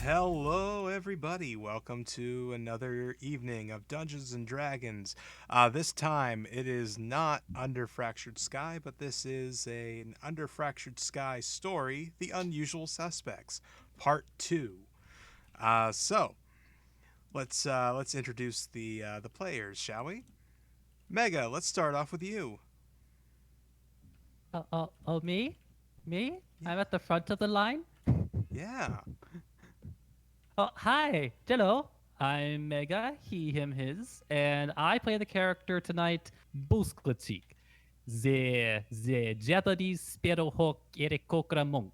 Hello, everybody. Welcome to another evening of Dungeons and Dragons. This time, it is not Under Fractured Sky, but this is an Under Fractured Sky story: The Unusual Suspects, Part Two. So let's introduce the players, shall we? Mega, let's start off with you. Me? Me? Y- I'm at the front of the line? Yeah. Oh, hi. Hello. I'm Mega, he, him, his, and I play the character tonight, Buskletik, the Japanese Sparrowhawk Erekokra monk.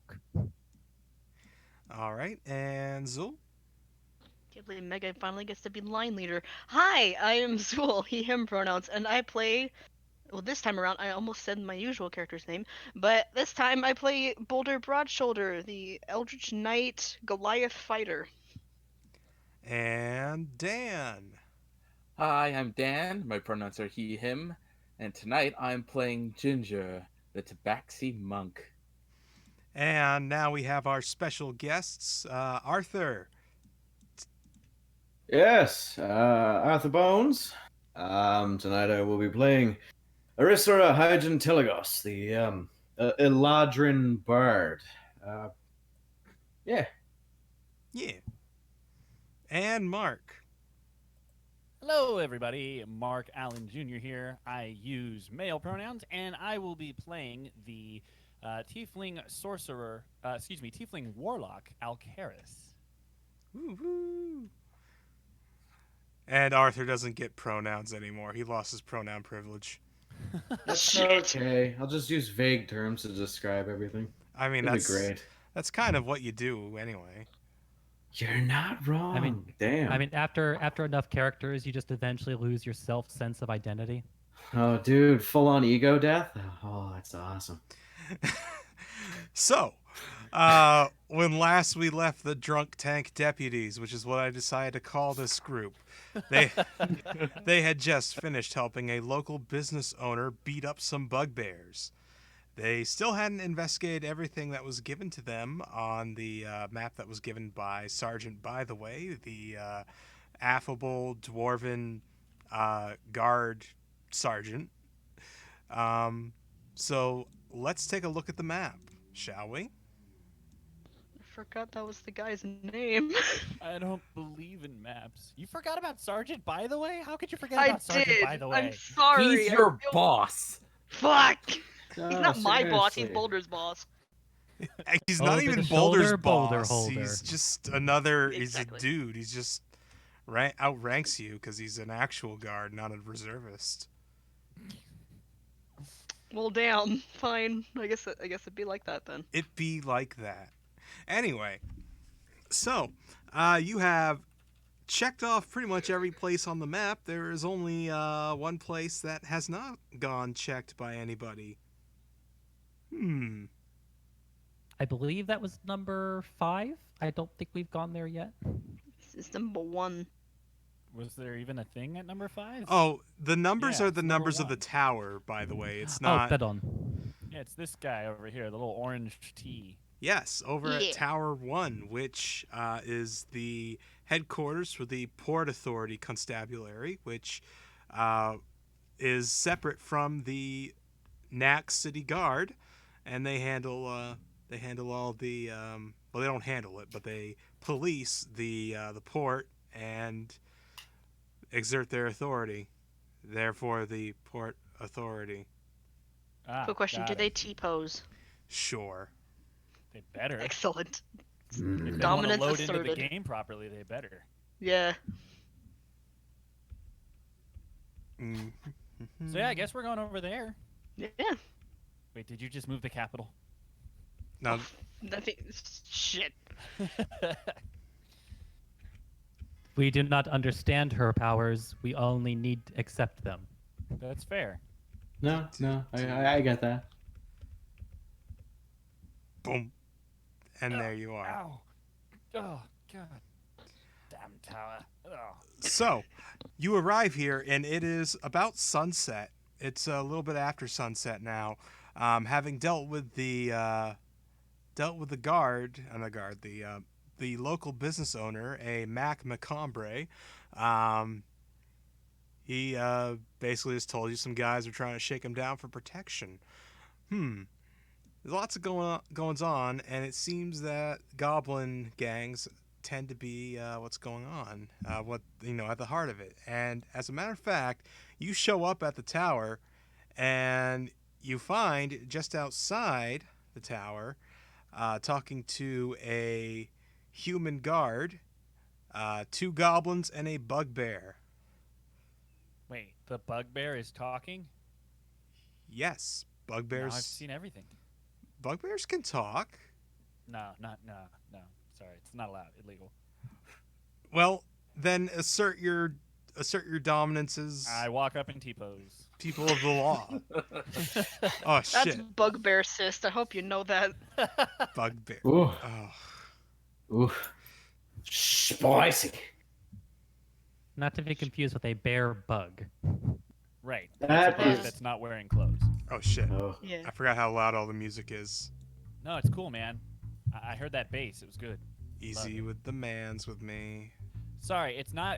All right, and Zul. Can't believe Mega finally gets to be line leader. Hi, I am Zool, he, him pronouns, and I play. Well, this time around, I almost said my usual character's name, but this time I play Boulder Broadshoulder, the Eldritch Knight Goliath fighter. And Dan. Hi, I'm Dan. My pronouns are he, him. And tonight I'm playing Ginger, the Tabaxi monk. And now we have our special guests, Arthur. Yes, Arthur Bones. Tonight I will be playing Aristora Hygen Telegos, the Eladrin Bard. Uh, yeah. Yeah. And Mark. Hello, everybody. Mark Allen Jr. here. I use male pronouns, and I will be playing the tiefling sorcerer, tiefling warlock, Alcaris. Woo-hoo. And Arthur doesn't get pronouns anymore. He lost his pronoun privilege. That's Shit. okay. I'll just use vague terms to describe everything. I mean, It'll be great. that's kind of what you do anyway. You're not wrong. I mean, Damn. after enough characters, you just eventually lose your sense of identity. Oh, dude, full on ego death? Oh, that's awesome. So, when last we left the drunk tank deputies, which is what I decided to call this group, they they had just finished helping a local business owner beat up some bugbears. They still hadn't investigated everything that was given to them on the map that was given by Sergeant By the Way, the affable dwarven guard sergeant. Um, so let's take a look at the map, shall we? I forgot that was the guy's name. I don't believe in maps. You forgot about Sergeant, by the way? How could you forget I about Sergeant, by did. the I'm way? sorry. He's I your feel- boss. Fuck! No, He's not my boss, he's seriously. Boulder's boss. He's not Over even the Boulder's shoulder, boulder boss. holder. He's just another. Exactly. He's a dude. He's just outranks you because he's an actual guard, not a reservist. Well, damn. Fine. I guess it'd be like that then. It be like that. Anyway, so you have checked off pretty much every place on the map. There is only one place that has not gone checked by anybody. I believe that was number 5. I don't think we've gone there yet. This is number 1. Was there even a thing at number 5? Oh, the numbers Yeah, are the it's number numbers of the 1. tower, by the way. It's Oh, not. pardon. Yeah, it's this guy over here, the little orange T. Yes, over Yeah. at Tower 1, which is the headquarters for the Port Authority Constabulary, which is separate from the Knack City Guard, and they handle all the well, they don't handle it, but they police the port and exert their authority. Therefore, the Port Authority. Ah, Quick question, got do it. they T-pose? Sure. They better. Excellent. If they want to Dominance load into asserted. the game properly, they better. Yeah. Mm. So yeah, I guess we're going over there. Yeah. Wait, did you just move the capital? Now, Nothing. Shit. We do not understand her powers. We only need to accept them. That's fair. No, I get that. boom, and there you are. Ow. Oh, God. Damn tower. Oh. So, you arrive here, and it is about sunset. It's a little bit after sunset now. Having dealt with the guard, the the local business owner, a Mac Macombre. Um, he basically just told you some guys are trying to shake him down for protection. There's lots of goings on, and it seems that goblin gangs tend to be what's going on, at the heart of it. And as a matter of fact, you show up at the tower, and you find just outside the tower, talking to a human guard, two goblins, and a bugbear. Wait, the bugbear is talking? Yes, Now I've bugbears. seen everything. Bugbears can talk. No. Sorry, it's not allowed. Illegal. Well, then assert your dominances, I walk up in T-pose. people of the law. Oh That's shit, bugbear cyst. I hope you know that. bugbear. Ooh, Oh, ooh, spicy. Not to be confused with a bear bug. Right. That That's a bug is- that's not wearing clothes. oh shit. Oh, Yeah. I forgot how loud all the music is. No, it's cool, man. I heard that bass. It was good. Easy it. with the mans with me. Sorry, it's not.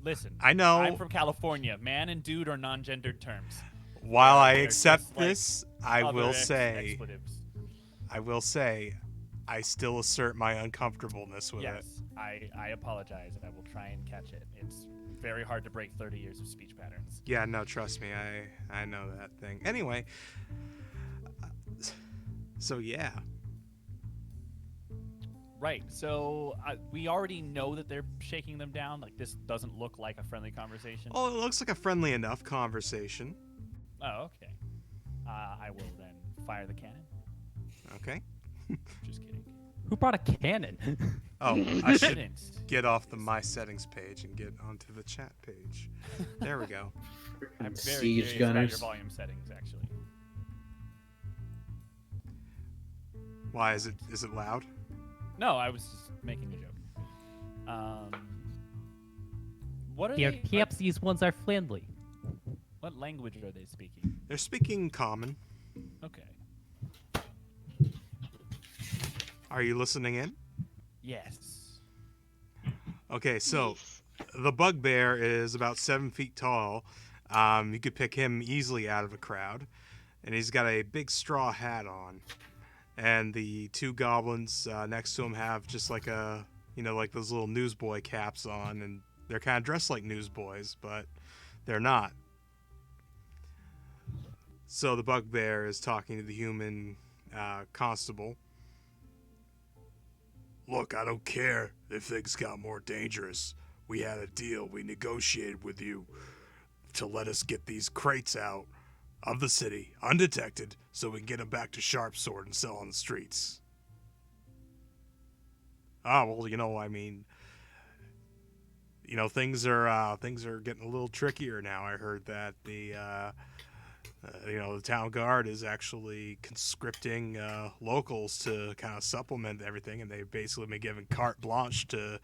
Listen. I know. I'm from California. Man and dude are non-gendered terms. While I They're accept just like this, I Other will say, expletives. I still assert my uncomfortableness with it. Yes, I apologize, and I will try and catch it. It's very hard to break 30 years of speech patterns. Yeah, no, trust me, I know that thing. Anyway, so yeah, Right. So we already know that they're shaking them down. Like, this doesn't look like a friendly conversation. oh, it looks like a friendly enough conversation. Oh, okay. I will then fire the cannon. Okay. Just kidding. Who brought a cannon? Oh, I should Didn't. get off the My Settings page and get onto the chat page. There we go. I'm very Siege curious about gunners. your volume settings, actually. Why is it loud? No, I was just making a joke. What are they? Perhaps these ones are friendly. What language are they speaking? They're speaking common. Okay. Are you listening in? Yes. Okay, so Nice. the bugbear is about 7 feet tall. You could pick him easily out of a crowd, and he's got a big straw hat on. And the two goblins next to him have just like like those little newsboy caps on, and they're kind of dressed like newsboys, but they're not. So the bugbear is talking to the human constable. Look, I don't care if things got more dangerous. We had a deal. We negotiated with you to let us get these crates out of the city undetected so we can get them back to Sharp Sword and sell on the streets. Ah, well, things are getting a little trickier now. I heard that the town guard is actually conscripting locals to kind of supplement everything, and they've basically been given carte blanche to,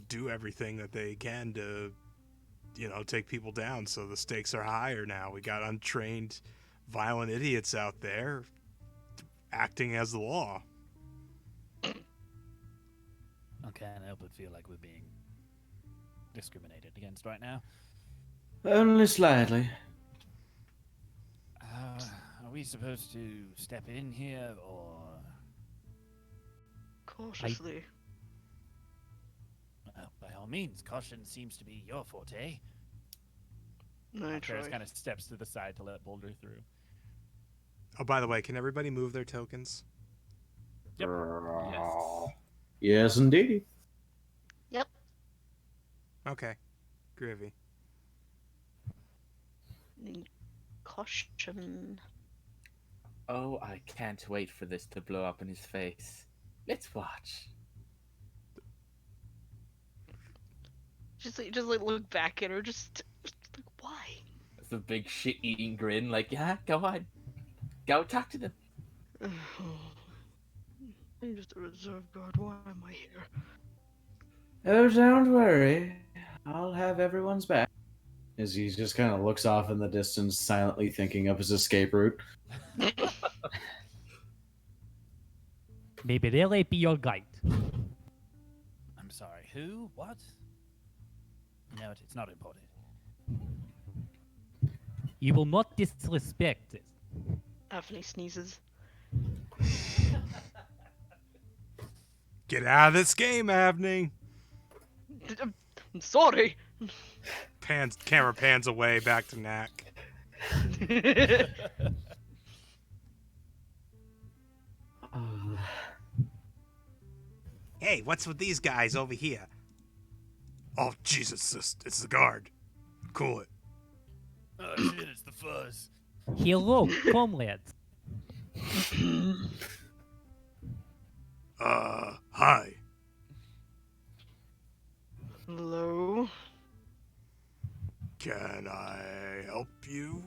do everything that they can to, take people down. So the stakes are higher now. We got untrained, violent idiots out there acting as the law. I can't help but feel like we're being discriminated against right now. only slightly. Are we supposed to step in here, or Cautiously. by all means, caution seems to be your forte. I Ferris try. kind of steps to the side to let Boulder through. Oh, by the way, can everybody move their tokens? Yep. Yes, indeed. Yep. Okay. Groovy. Caution. Oh, I can't wait for this to blow up in his face. Let's watch. Just like look back at her. Just like why? It's a big shit-eating grin. Like, yeah, go on, go talk to them. I'm just a reserve guard. Why am I here? Oh, don't worry. I'll have everyone's back. As he just kind of looks off in the distance, silently thinking of his escape route. Maybe they'll be your guide. who? What? No, it's not important. You will not disrespect it. Anthony sneezes. Get out of this game, Avney. I'm sorry. Camera pans away back to Knack. Oh, Hey, what's with these guys over here? Oh, Jesus, it's the guard. Cool it. Oh shit, it's the fuzz. Hello, comrades. Hi. Hello. Can I help you?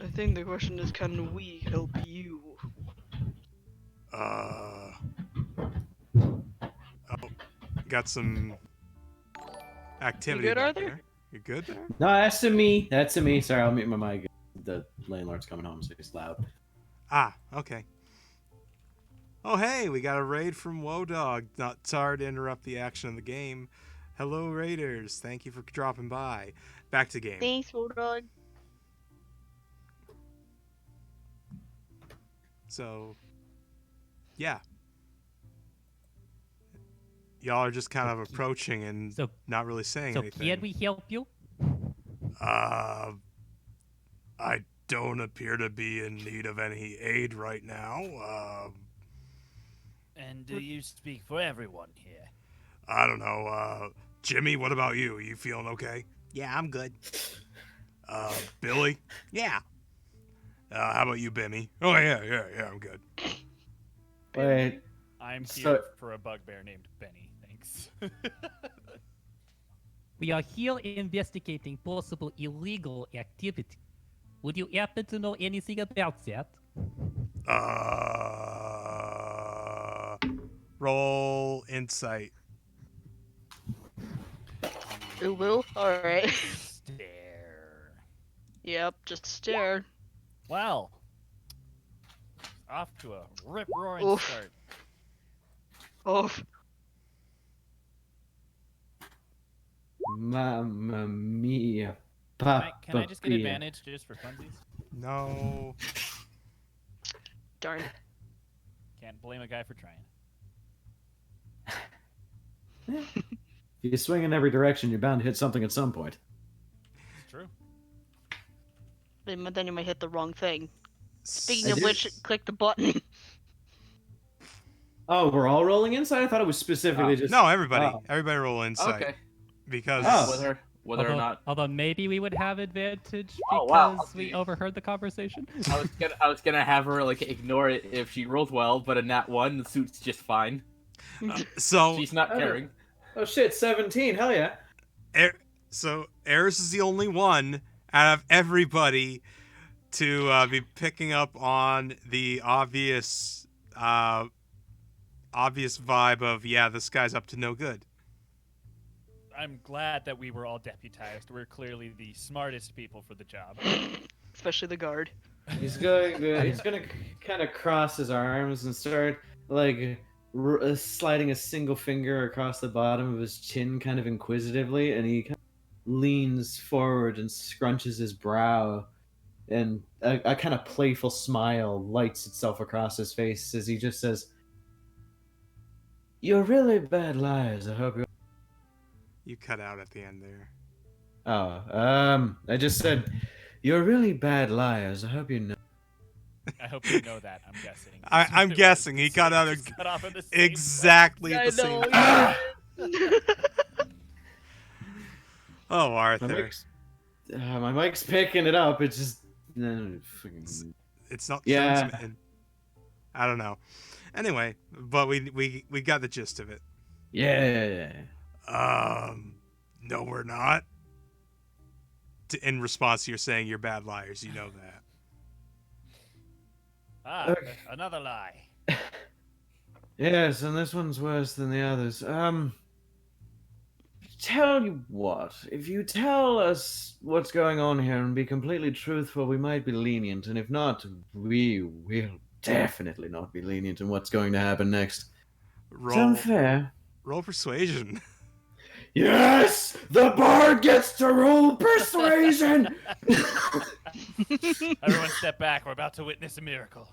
I think the question is, can we help you? Oh, got some activity good, back Arthur? there. You good there? no, that's to me. That's to me. Sorry, I'll mute my mic. The landlord's coming home, so he's loud. Ah, okay. Oh, hey, we got a raid from Wodog. Not sorry to interrupt the action of the game. Hello, raiders. Thank you for dropping by. Back to game. Thanks, Bulldog. So, yeah. Y'all are just kind of approaching and So, not really saying so anything. can we help you? I don't appear to be in need of any aid right now. And do you speak for everyone here? I don't know. Jimmy, what about you? You feeling okay? Yeah, I'm good. Billy? Yeah. How about you, Bimmy? Oh, yeah, I'm good. Wait, I'm here So- for a bugbear named Benny. Thanks. We are here investigating possible illegal activity. Would you happen to know anything about that? Roll insight. It will? Alright. Stare. Yep, just stare. Well, off to a rip-roaring Oof. start. Oh, Mamma mia. Can I just get Pia. advantage just for funsies? No. darn. Can't blame a guy for trying. If you swing in every direction, you're bound to hit something at some point. It's true. Then you might hit the wrong thing. Speaking I of did- which, click the button. Oh, we're all rolling inside? I thought it was specifically just... No, everybody. Oh. Everybody roll insight. Okay. Because Oh. Whether or not Although maybe we would have advantage because Oh, wow, we okay. overheard the conversation. I was gonna have her like ignore it if she rolled well, but in that one, the suit's just fine. so She's not Oh. caring. Oh shit, 17, hell yeah. Eris is the only one out of everybody to be picking up on the obvious vibe of, yeah, this guy's up to no good. I'm glad that we were all deputized. We're clearly the smartest people for the job. Especially the guard. He's gonna kind of cross his arms and start, like, sliding a single finger across the bottom of his chin kind of inquisitively, and he kind of leans forward and scrunches his brow, and a kind of playful smile lights itself across his face as he just says, "You're really bad liars, I hope you're..." You cut out at the end there. Oh, I just said, "You're really bad liars, I hope you know." I hope you know that. I'm guessing. I'm guessing he cut out Just cut off at the same exactly at I the same know, time. yeah. Oh, My Arthur. my mic's picking it up. It's just fucking... It's not Yeah. transmitting. I don't know. Anyway, but we got the gist of it. Yeah. No, we're not. In response to your saying you're bad liars, you know that. Ah, Okay. another lie. Yes, and this one's worse than the others. Tell you what, if you tell us what's going on here and be completely truthful, we might be lenient, and if not, we will definitely not be lenient in what's going to happen next. It's Roll unfair. roll persuasion. Yes, the bard gets to roll persuasion. Everyone step back. We're about to witness a miracle.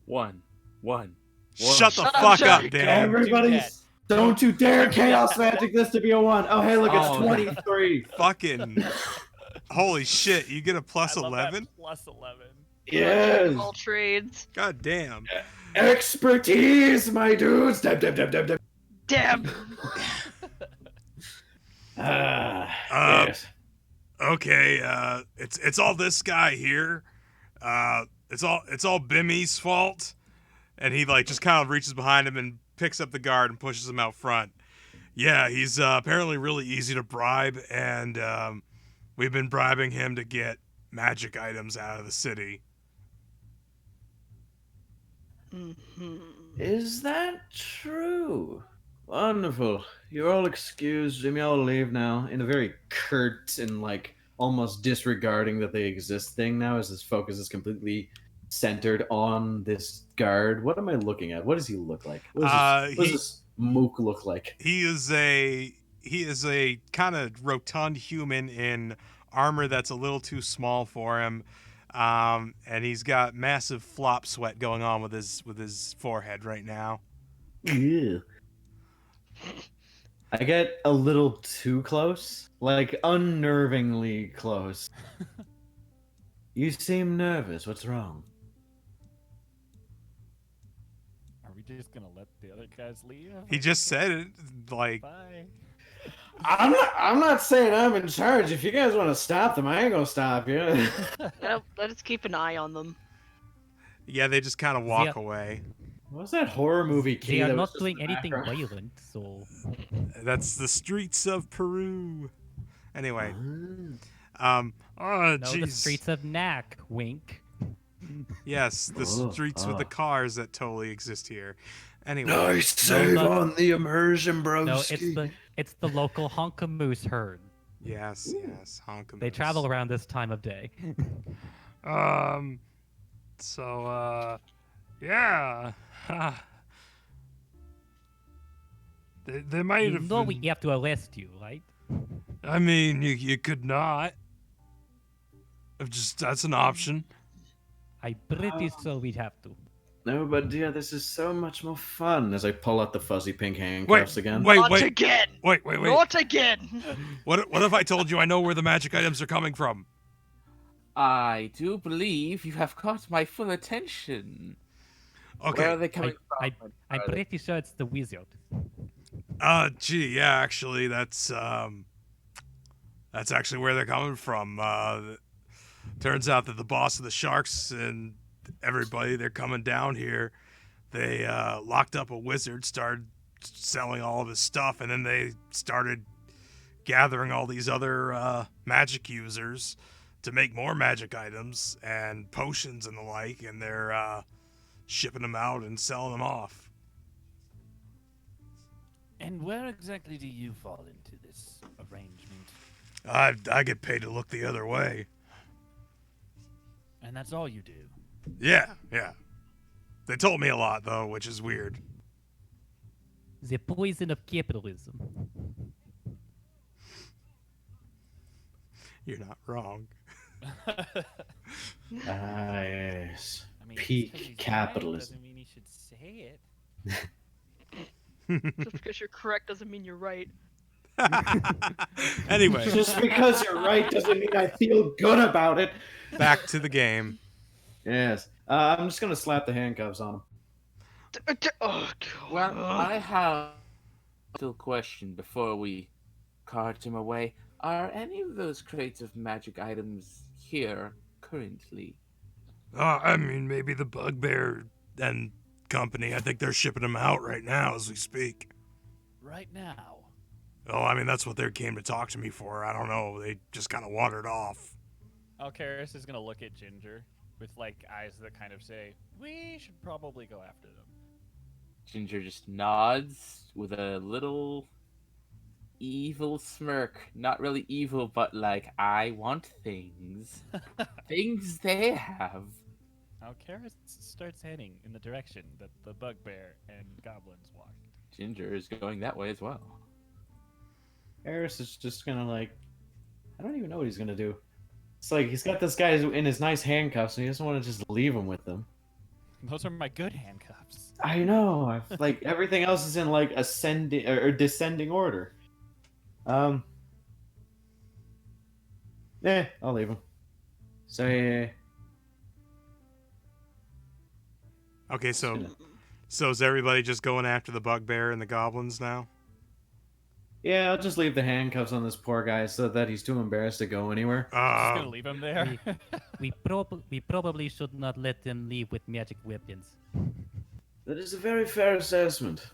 One. Shut the Shut up, fuck up, Jack. Dan. Everybody, don't you dare chaos magic this to be a 1. Oh, hey, look, it's Oh, 23. Fucking holy shit! You get a plus I love that 11. plus 11. Jack of Yes. all trades. God damn. Expertise, my dudes. Dab, dab, dab, dab, dab. Damn. Yes. Okay, it's all this guy here. It's all Bimmy's fault. And he like just kind of reaches behind him and picks up the guard and pushes him out front. Yeah, he's apparently really easy to bribe, and we've been bribing him to get magic items out of the city. Mhm. Is that true? Wonderful. You're all excused. Jimmy, I'll leave now. In a very curt and like almost disregarding that they exist thing now, as his focus is completely centered on this guard. What am I looking at? What does he look like? What does this mook look like? He is a kind of rotund human in armor that's a little too small for him. And he's got massive flop sweat going on with his forehead right now. Ew. I get a little too close, like unnervingly close. You seem nervous. What's wrong? Are we just gonna let the other guys leave? He just said it like Bye. I'm not saying I'm in charge. If you guys want to stop them, I ain't gonna stop you. Yeah, let us keep an eye on them. yeah, they just kind of walk away. What's that horror movie key? They are that not was just doing in the anything background? violent, so That's the streets of Peru. Anyway, Ah. oh no, the jeez. streets of Knack. Wink. Yes, the Oh, streets with the cars that totally exist here. Anyway, Nice save no. on the immersion, No, broski. it's the local honkamoose herd. yes, honk 'em They loose. travel around this time of day. So, yeah. They might You have know been... we have to arrest you, right? I mean, you could not. That's an option. I'm pretty sure we'd have to. No, but yeah, this is so much more fun as I pull out the fuzzy pink handcuffs again. Not again. Wait. Not again. What if I told you I know where the magic items are coming from? I do believe you have caught my full attention. Where are Okay. they coming from? I'm pretty sure it's the wizard. Gee, yeah, actually, that's actually where they're coming from. Turns out that the boss of the Sharks and everybody, they're coming down here. They locked up a wizard, started selling all of his stuff, and then they started gathering all these other magic users to make more magic items and potions and the like, and they're shipping them out and selling them off. And where exactly do you fall into this arrangement? I get paid to look the other way. And that's all you do. Yeah. They told me a lot, though, which is weird. The poison of capitalism. You're not wrong. Ah, yes. I mean, Peak just 'cause he's right capitalism. doesn't mean he should say it. Just because you're correct doesn't mean you're right. Anyway, Just because you're right doesn't mean I feel good about it. back to the game. Yes. I'm just gonna slap the handcuffs on him. Oh, God. Well, I have a little question before we cart him away. Are any of those crates of magic items here currently? I mean, maybe the Bugbear and company. I think they're shipping them out right now as we speak. Right now. Oh, I mean, that's what they came to talk to me for. I don't know. They just kind of wandered off. Alcaris is gonna look at Ginger with like eyes that kind of say, "We should probably go after them." Ginger just nods with a little evil smirk. Not really evil, but like, I want things. Things they have. Alcaris starts heading in the direction that the bugbear and goblins walked. Ginger is going that way as well. Harris is just gonna like, I don't even know what he's gonna do. It's like he's got this guy in his nice handcuffs, and he doesn't want to just leave him with them. Those are my good handcuffs. I know. Like everything else is in like ascending or descending order. I'll leave him. So yeah. Okay, so is everybody just going after the bugbear and the goblins now? Yeah, I'll just leave the handcuffs on this poor guy so that he's too embarrassed to go anywhere. Just gonna leave him there. We probably should not let them leave with magic weapons. That is a very fair assessment.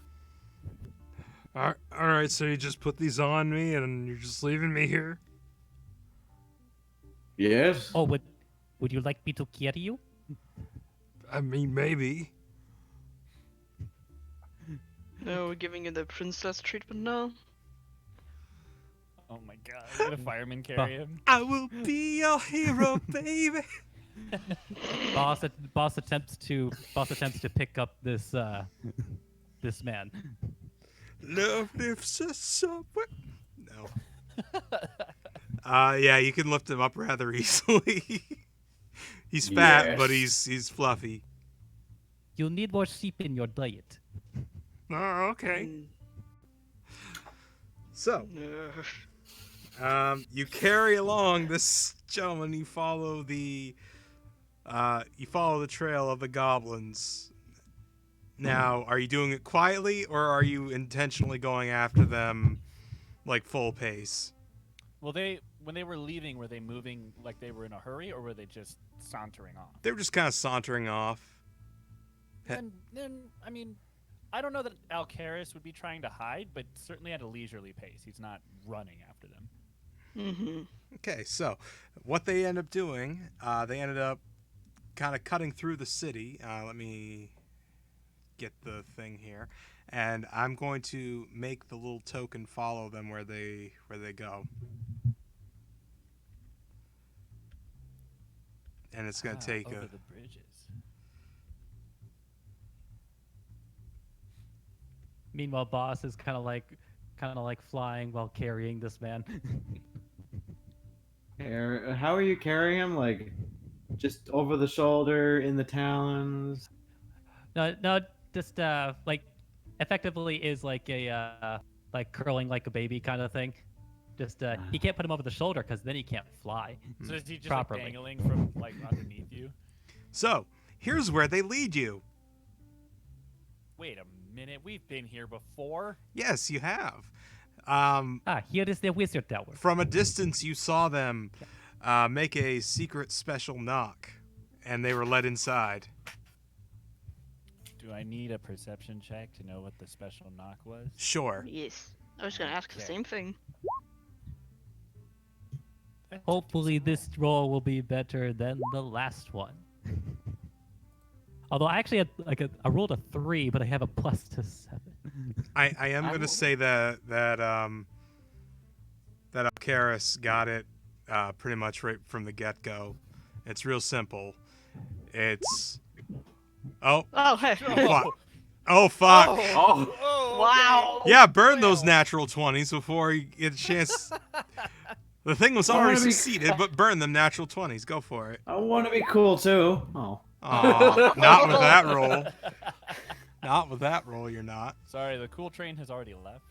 All right, so you just put these on me and you're just leaving me here? Yes. Oh, would you like me to carry you? I mean, maybe. No, we're giving you the princess treatment now. Oh my god, let a fireman carry him. I will be your hero, baby. Boss attempts to pick up this this man. Love lifts us up. No. Yeah, you can lift him up rather easily. He's fat, but he's fluffy. You need more sheep in your diet. Oh, okay. So, you carry along this gentleman. You follow the trail of the goblins. Now, are you doing it quietly, or are you intentionally going after them, like full pace? Well, when they were leaving, were they moving like they were in a hurry, or were they just sauntering off? They were just kind of sauntering off. And then, I mean, I don't know that Alcaris would be trying to hide, but certainly at a leisurely pace. He's not running after them. Mm-hmm. Okay, so what they end up doing, they ended up kind of cutting through the city. Let me get the thing here, and I'm going to make the little token follow them where they go. And it's going to take over the bridges. Meanwhile, boss is kind of like flying while carrying this man. How are you carrying him? Like, just over the shoulder, in the talons? No, just like effectively is like a like curling like a baby kind of thing. Just he can't put him over the shoulder because then he can't fly. So is he just properly. like dangling from like underneath you? So here's where they lead you. Wait a minute, we've been here before. Yes, you have. Here is the wizard tower. From a distance, you saw them make a secret special knock, and they were led inside. Do I need a perception check to know what the special knock was? Sure. Yes. I was gonna ask the same thing. Hopefully, this roll will be better than the last one. Although I actually had I rolled a 3, but I have a plus to 7. I am going to say that Alcaris got it pretty much right from the get-go. It's real simple. It's Oh, hey. fuck. Oh fuck. Oh, Wow. Yeah, burn those natural 20s before you get a chance. The thing was already succeeded, but burn them natural 20s. Go for it. I want to be cool too. Oh. Aw, not with that roll. Not with that roll, you're not. Sorry, the cool train has already left.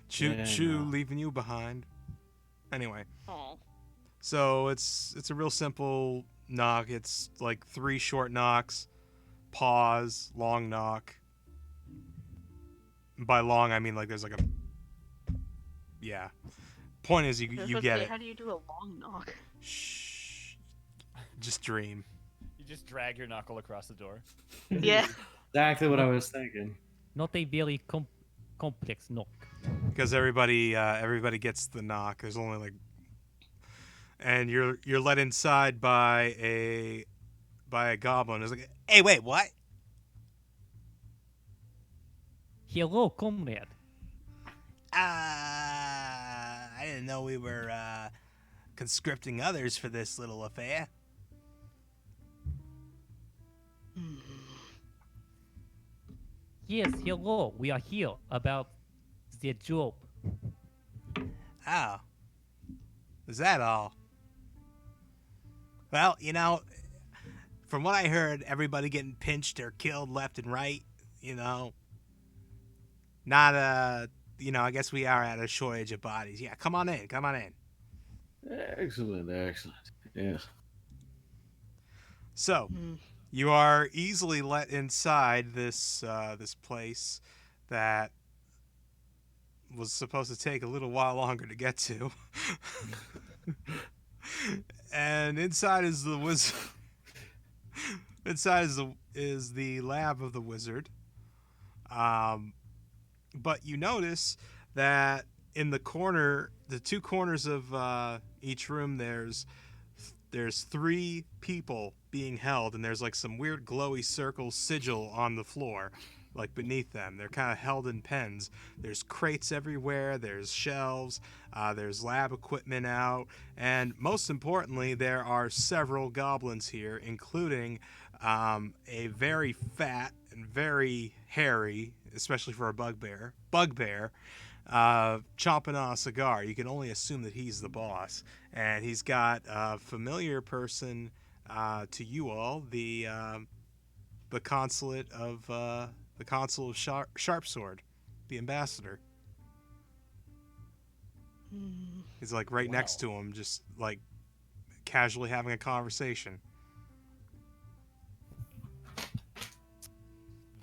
Choo Yeah, choo, no. leaving you behind. Anyway, Oh. so it's a real simple knock. It's like 3 short knocks, pause, long knock. By long, I mean like there's like a... Yeah. Point is, you get it. How do you do a long knock? Shh. Just dream. You just drag your knuckle across the door. Yeah. Exactly what I was thinking. Not a very complex knock. Because everybody gets the knock. There's only like... And you're led inside by a goblin. It's like, hey, wait, what? Hello, comrade. I didn't know we were conscripting others for this little affair. Yes, hello. We are here about the job. Oh, is that all? Well, from what I heard, everybody getting pinched or killed left and right. You know, not I guess we are at a shortage of bodies. Yeah, come on in. Come on in. Excellent, excellent. Yes. So, Hmm. you are easily let inside this place that was supposed to take a little while longer to get to. And inside is the wizard. Inside is the lab of the wizard. Um, but you notice that in the corner, the two corners of each room, there's three people being held, and there's like some weird glowy circle sigil on the floor, like beneath them. They're kind of held in pens. There's crates everywhere. There's shelves. There's lab equipment out, and most importantly, there are several goblins here, including a very fat and very hairy, especially for a bugbear, chomping on a cigar. You can only assume that he's the boss, and he's got a familiar person to you all, the consulate of the consul of Sharpsword, the ambassador. Hmm. He's like right next to him, just like casually having a conversation.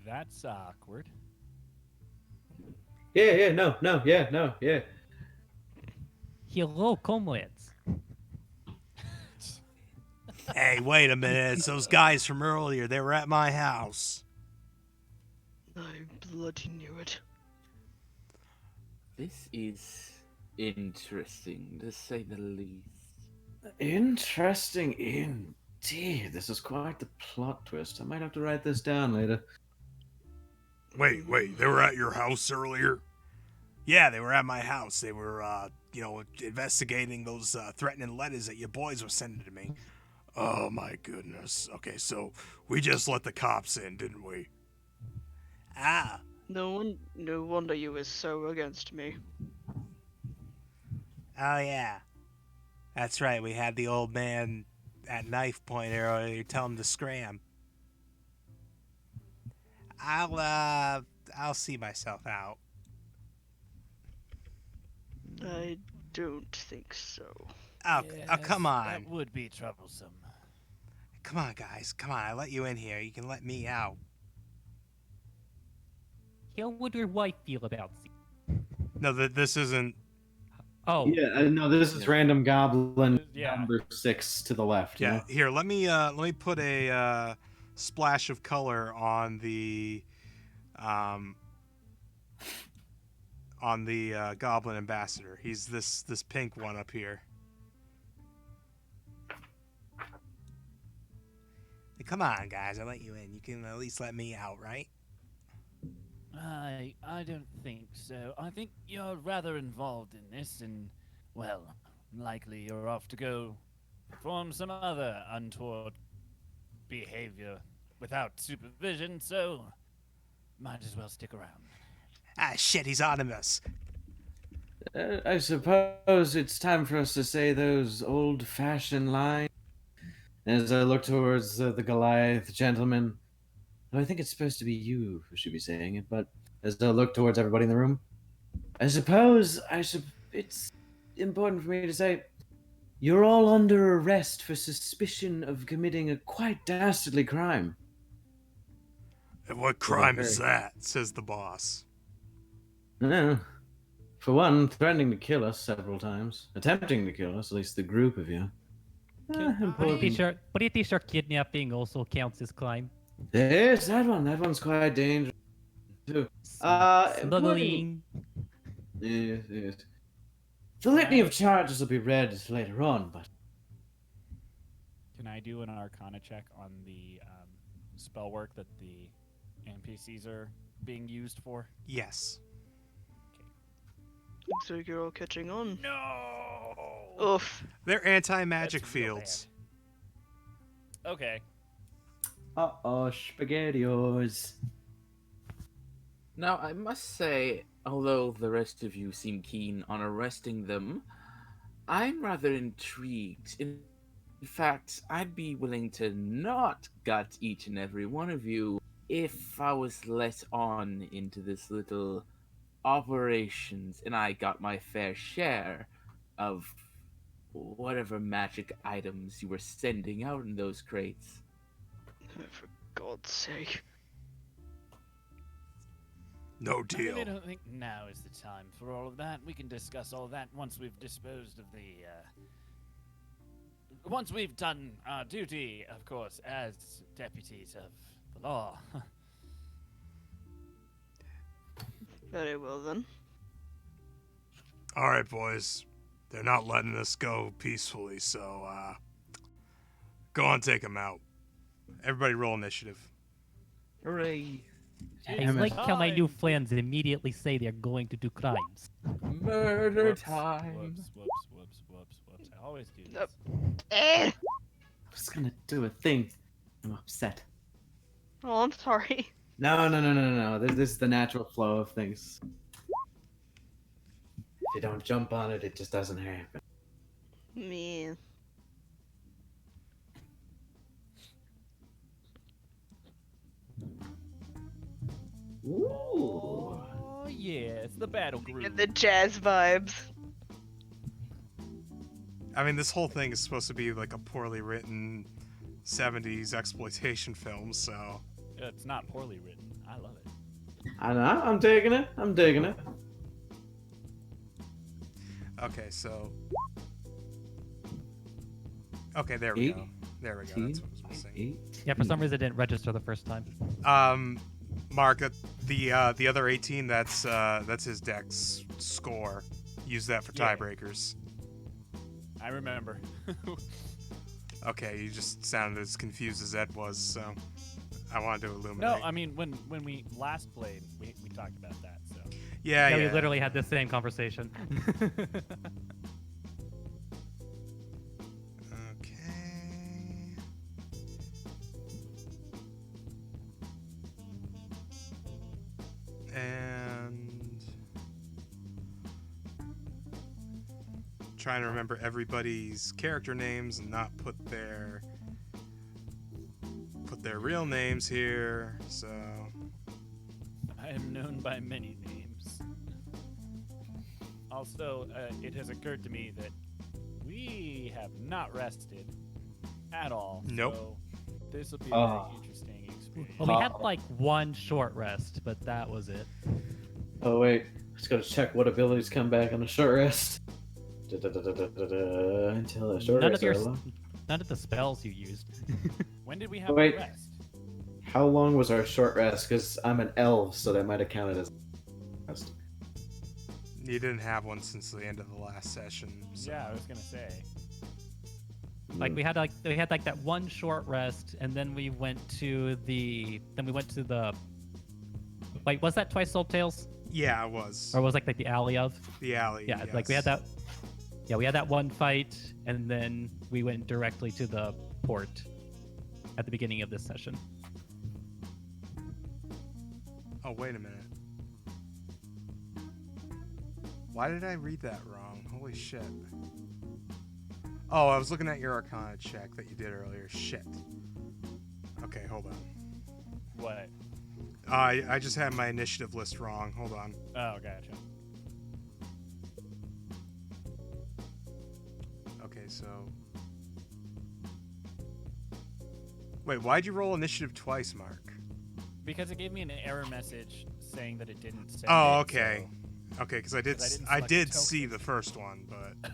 That's awkward. Yeah, no, yeah. Hello, comrades. Hey, wait a minute! It's those guys from earlier. They were at my house. I bloody knew it. This is interesting, to say the least. Interesting indeed. This is quite the plot twist. I might have to write this down later. Wait, they were at your house earlier? Yeah, they were at my house. They were, investigating those threatening letters that your boys were sending to me. Oh my goodness. Okay, so we just let the cops in, didn't we? Ah, No wonder you were so against me. oh yeah. That's right, we had the old man at knife point earlier, tell him to scram. I'll see myself out. I don't think so. Oh, come on. That would be troublesome. Come on, guys. Come on, I let you in here. You can let me out. How would your wife feel about this? No, this isn't. Oh, Yeah, no, this is random goblin Yeah. number 6 to the left. you Yeah, know? here. Let me put a splash of color on the goblin ambassador. He's this pink one up here. Hey, come on, guys. I let you in. You can at least let me out, right? I don't think so. I think you're rather involved in this, and well, likely you're off to go perform some other untoward behavior without supervision. So, might as well stick around. Ah, shit. He's on us. I suppose it's time for us to say those old-fashioned lines. As I look towards the Goliath gentleman, I think it's supposed to be you who should be saying it, but as I look towards everybody in the room, I suppose it's important for me to say you're all under arrest for suspicion of committing a quite dastardly crime. And what crime is that? Says the boss. No. For one, threatening to kill us several times. Attempting to kill us, at least the group of you. pretty sure kidnapping also counts as crime. There's that one. That one's quite dangerous, too. Smuggling. Yes. The litany of charges will be read later on, but... Can I do an Arcana check on the spell work that the NPCs are being used for? Yes. Looks like you're all catching on. No. Oof. They're anti-magic That's real fields. Okay. Uh-oh, spaghettios. Now, I must say, although the rest of you seem keen on arresting them, I'm rather intrigued. In fact, I'd be willing to not gut each and every one of you if I was let on into this little operations and I got my fair share of whatever magic items you were sending out in those crates. For God's sake. No I deal. really don't think now is the time for all of that. We can discuss all of that once we've disposed of the, once we've done our duty, of course, as deputies of the law. Very well then. All right, boys. They're not letting us go peacefully, so go on, take them out. Everybody roll initiative. Hooray! I Damn it. like how my new Time. friends immediately say they're going to do crimes. Murder Whoops, time! whoops. I always do this. Nope. Eh! I was gonna do a thing. I'm upset. Oh, I'm sorry. No. This is the natural flow of things. If you don't jump on it, it just doesn't happen. Man. Ooh. Oh, yeah, it's the battle group. Get the jazz vibes. I mean, this whole thing is supposed to be like a poorly written 70s exploitation film, so... It's not poorly written. I love it. I know. I'm digging it. I'm digging it. Okay, so... Okay, there we Eight, go. There we go, that's what was missing. Yeah, for some reason it didn't register the first time. Mark, the other 18, that's his deck's score. Use that for Yeah. tiebreakers. I remember. Okay, you just sounded as confused as Ed was, so I wanted to illuminate. No, I mean, when we last played, we talked about that, so. yeah. We literally had the same conversation. Okay. And trying to remember everybody's character names and not put their real names here. So I am known by many names. Also, it has occurred to me that we have not rested at all. Nope. So this will be a Oh. very interesting experience. Well, we had like one short rest, but that was it. Oh wait, just gotta check what abilities come back on a short rest. Until a short None rest. of your, are long. none of the spells you used. When did we have Wait. a rest? How long was our short rest? Because I'm an elf, so that might have counted as rest. you didn't have one since the end of the last session. So. Yeah, I was gonna say. Like we had like that one short rest, and then we went to the Wait, was that Twice Sold Tales, Yeah, it was or was like the Alley of? the alley. Yeah, like we had yes. that. Yeah, we had that one fight, and then we went directly to the port at the beginning of this session. Oh, wait a minute. Why did I read that wrong? Holy shit. Oh, I was looking at your Arcana check that you did earlier. Shit. Okay, hold on. What? I just had my initiative list wrong. Hold on. Oh, gotcha. Okay, so... Wait, why'd you roll initiative twice, Mark? Because it gave me an error message saying that it didn't send Oh, it, okay. so- Okay, because I did, 'Cause I didn't I select did the see token. the first one, but...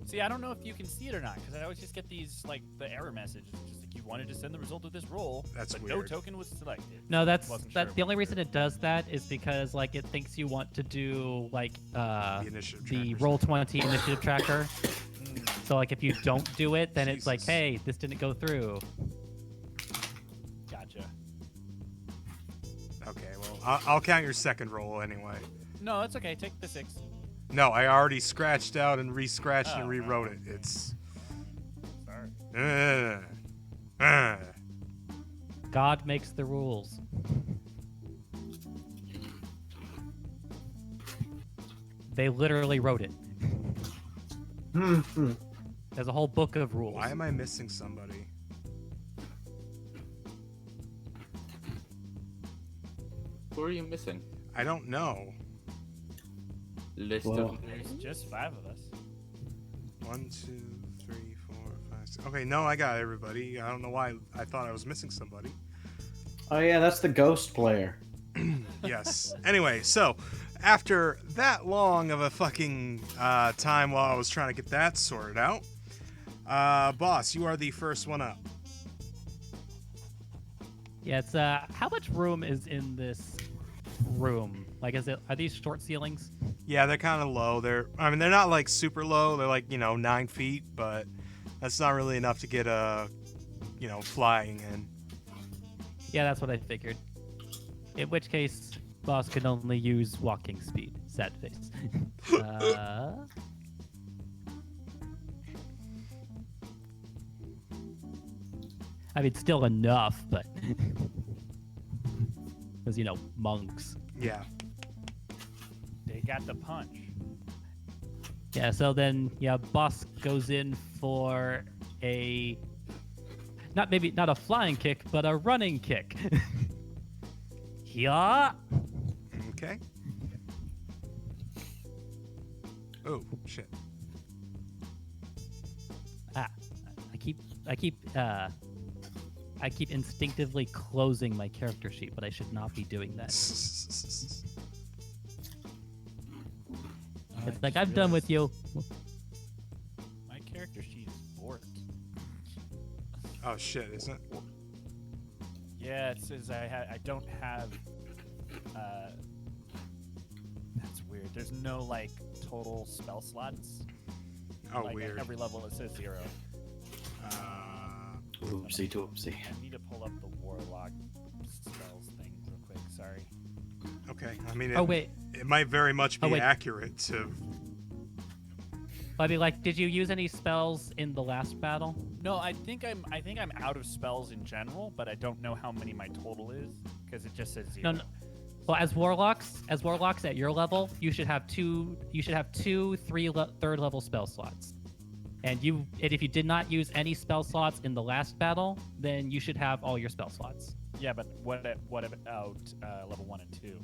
See, I don't know if you can see it or not, because I always just get these, like, the error message. It's just like, you wanted to send the result of this roll, That's but weird. no token was selected. No, that's Wasn't sure the only what reason it does that is because like it thinks you want to do like the initiative the trackers. Roll20 initiative tracker. Mm, So like if you don't do it, then it's like, Jesus. hey, this didn't go through. gotcha. Okay, well, I'll count your second roll anyway. No, it's okay. Take the 6. No, I already scratched out and re-scratched Oh, and oh, rewrote it. okay. It's... Sorry. uh. God makes the rules. They literally wrote it. Hmm. There's a whole book of rules. Why am I missing somebody? Who are you missing? I don't know. List Well, of There's just 5 of us. 1, 2, 3, 4, 5, 6. Okay, no, I got everybody. I don't know why I thought I was missing somebody. Oh yeah, that's the ghost player. Yes. Anyway, so after that long of a fucking time while I was trying to get that sorted out, boss, you are the first one up. Yeah, it's how much room is in this room? Like, are these short ceilings? Yeah, they're kind of low. They're not like super low. They're like 9 feet, but that's not really enough to get flying in. Yeah, that's what I figured. In which case, boss can only use walking speed. Sad face. I mean, still enough, but because monks. Yeah. They got the punch. Yeah. So then, boss goes in for a not a flying kick, but a running kick. Yeah. Okay. Oh shit. I keep instinctively closing my character sheet, but I should not be doing that. It's like, I'm done with you. My character sheet is borked. Oh shit, isn't it? Yeah, it says I don't have. That's weird. There's no like total spell slots. Oh, Like, weird. At every level it says 0. Oopsie doopsie. I need to pull up the warlock spells thing real quick. Sorry. Okay. I mean, Oh wait. it might very much be wait. accurate to. I mean, like, did you use any spells in the last battle? No, I think I'm out of spells in general, but I don't know how many my total is because it just says 0. No. Well, as warlocks at your level, you should have two third level spell slots. And if you did not use any spell slots in the last battle, then you should have all your spell slots. Yeah, but what about level 1 and 2?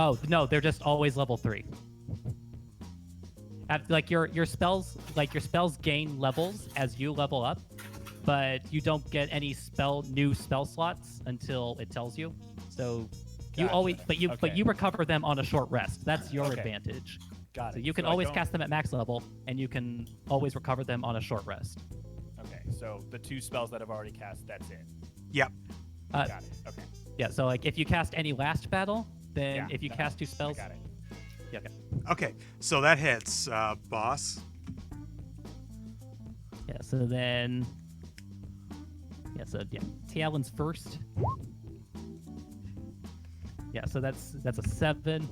Oh no, they're just always level 3. Like your spells gain levels as you level up, but you don't get any new spell slots until it tells you. So you Gotcha. always but Okay. you recover them on a short rest. That's your Okay. advantage. Got it. So you can I always don't- cast them at max level, and you can always recover them on a short rest. Okay, so the 2 spells that I've already cast, that's it. Yep. Uh, Got it. Okay. Yeah, so like if you cast any last battle, then Yeah, if you no, cast 2 I spells, got it. yeah, okay. Okay. So that hits, boss. Yeah, so then Talon's first. Yeah, so that's a 7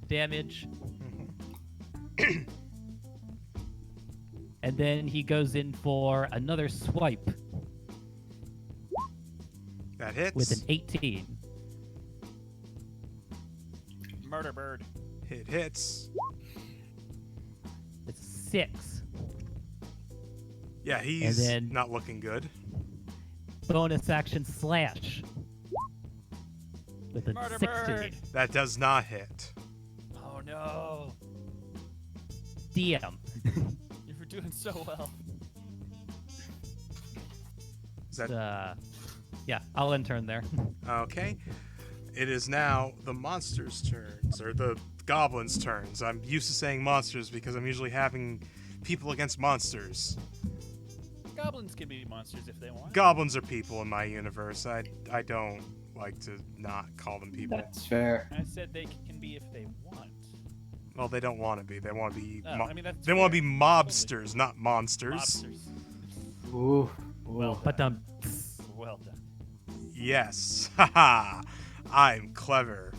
damage. And then he goes in for another swipe That hits. with an 18. Murder bird. It hits. It's 6. Yeah, he's then- not looking good. Bonus action slash with a Murder 16. bird. That does not hit. Oh no. DM. You were doing so well. Is that Yeah, I'll intern there. okay? It is now the monsters' turns, or the goblins' turns. I'm used to saying monsters because I'm usually having people against monsters. Goblins can be monsters if they want. Goblins are people in my universe. I don't like to not call them people. That's fair. I said they can be if they want. Well, they don't want to be. They want to be. Oh, I mean, that's they want to fair. be mobsters, not monsters. Monsters. Ooh. Well But done. Well done. Yes. Haha. I'm clever.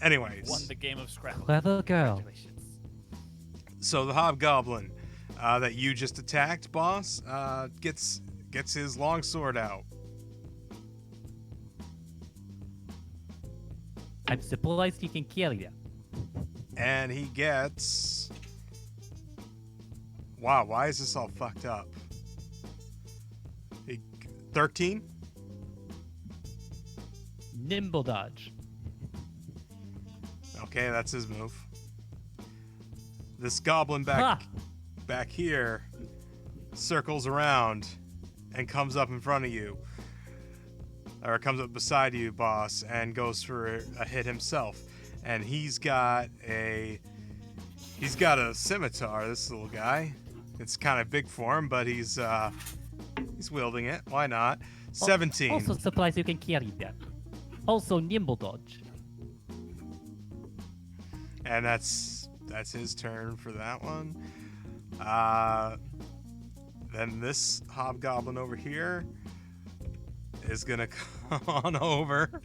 Anyways, Won the game of Scrabble. Clever girl. Congratulations. so the hobgoblin that you just attacked, boss, gets his long sword out. I'm surprised he can kill you. And he gets... Wow, why is this all fucked up? 13? Nimble dodge. Okay, that's his move. This goblin back here circles around and comes up in front of you. Or comes up beside you, boss, and goes for a hit himself. And he's got a scimitar, this little guy. It's kind of big for him, but he's wielding it. Why not? 17. Also supplies you can carry that. Also nimble dodge. And that's his turn for that one. Then this hobgoblin over here is gonna come on over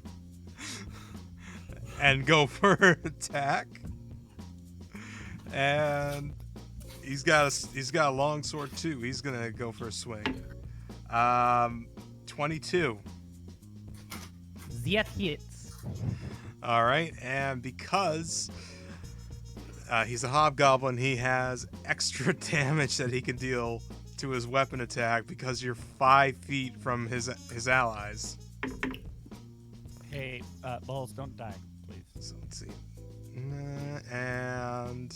and go for attack. And he's got a long sword too. He's gonna go for a swing. 22. That hits. All right, and because he's a hobgoblin, he has extra damage that he can deal to his weapon attack because you're 5 feet from his allies. Hey, balls, don't die, please. So let's see. And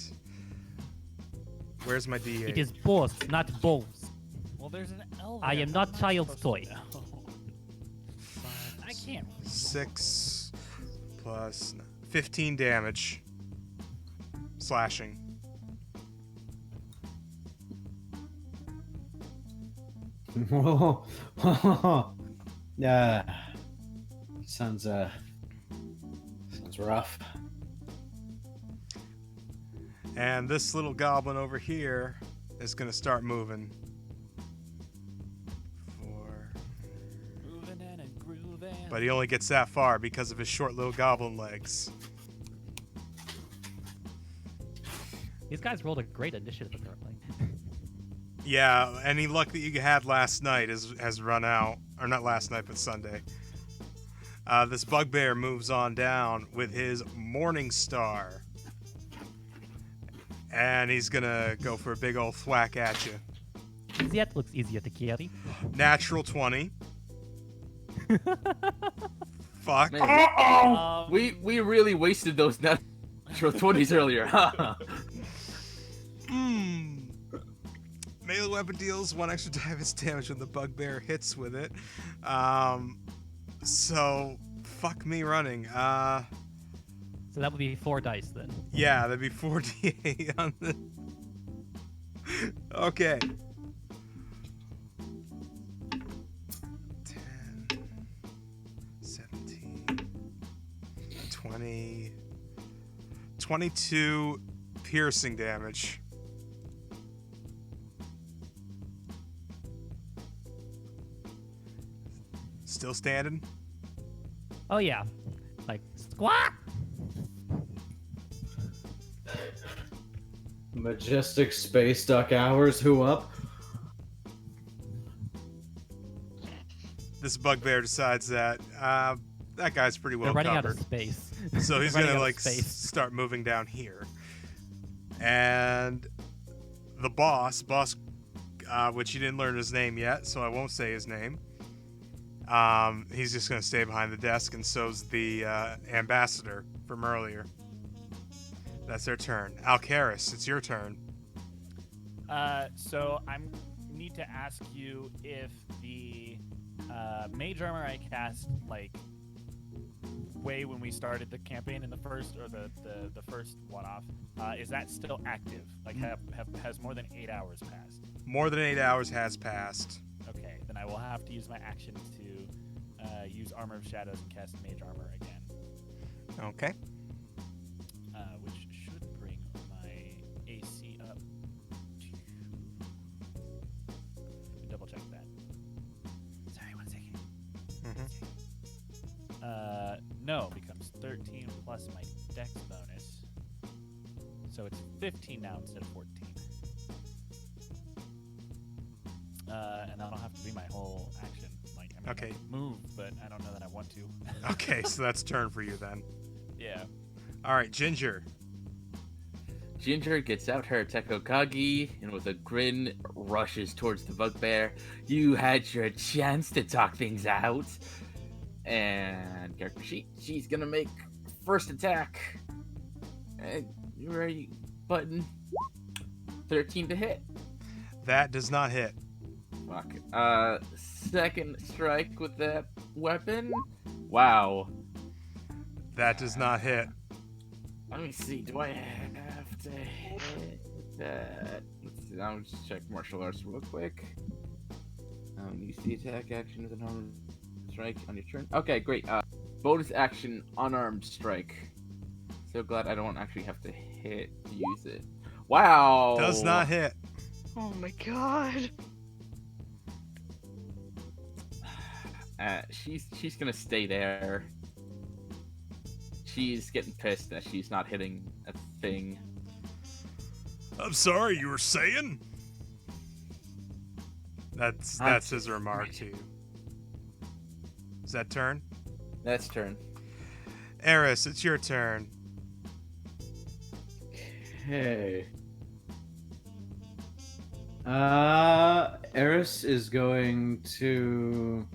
where's my D8? It is both, not bows. Well, there's an elf. I am not child's toy. I can't. 6 plus 15 damage. Slashing. Whoa. Sounds rough. And this little goblin over here is gonna start moving. Moving and grooving. But he only gets that far because of his short little goblin legs. These guys rolled a great initiative apparently. Yeah, any luck that you had last night has run out. Or not last night, but Sunday. This bugbear moves on down with his Morning Star. And he's gonna go for a big old thwack at you. That looks easier to carry. Natural 20. Fuck. Man, we really wasted those natural 20s earlier, huh? Melee weapon deals 1 extra damage when the bugbear hits with it. So, fuck me running. So that would be 4 dice then. Yeah, that'd be 4d8 on the... Okay. 10, 17, 20, 22 piercing damage. Still standing? Oh yeah. Like squawk! Majestic space duck hours. Who up? This bugbear decides that that guy's pretty well They're running covered. out of space. So he's Running gonna out of like space. start moving down here, and the boss, which you didn't learn his name yet, so I won't say his name. He's just gonna stay behind the desk, and so's the ambassador from earlier. That's their turn. Alcaris, it's your turn. So I need to ask you if the mage armor I cast like way when we started the campaign in the first or the first one-off is that still active? Like has more than 8 hours passed? More than 8 hours has passed. Okay, then I will have to use my action to use Armor of Shadows and cast Mage Armor again. Okay. Which should bring my AC up to... Double check that. Sorry, 1 second. No, becomes 13 plus my dex bonus. So it's 15 now instead of 14. And that'll have to be my whole action. Like, I mean, Okay. I can move, but I don't know that I want to. Okay, so that's turn for you then. Yeah. All right, Ginger. Ginger gets out her Tekokagi and with a grin rushes towards the bugbear. You had your chance to talk things out. And character sheet, she's gonna make first attack. You ready? Button. 13 to hit. That does not hit. Fuck. Second strike with that weapon. Wow. That does not hit. Let me see. Do I have to hit that? Let's see. I'll just check martial arts real quick. Use the attack action with an armed strike on your turn. Okay, great. Bonus action, unarmed strike. So glad I don't actually have to hit to use it. Wow. Does not hit. Oh my god. She's gonna stay there. She's getting pissed that she's not hitting a thing. I'm sorry, you were saying? That's his remark to you. Is that turn? That's turn. Eris, it's your turn. Okay. Eris is going to.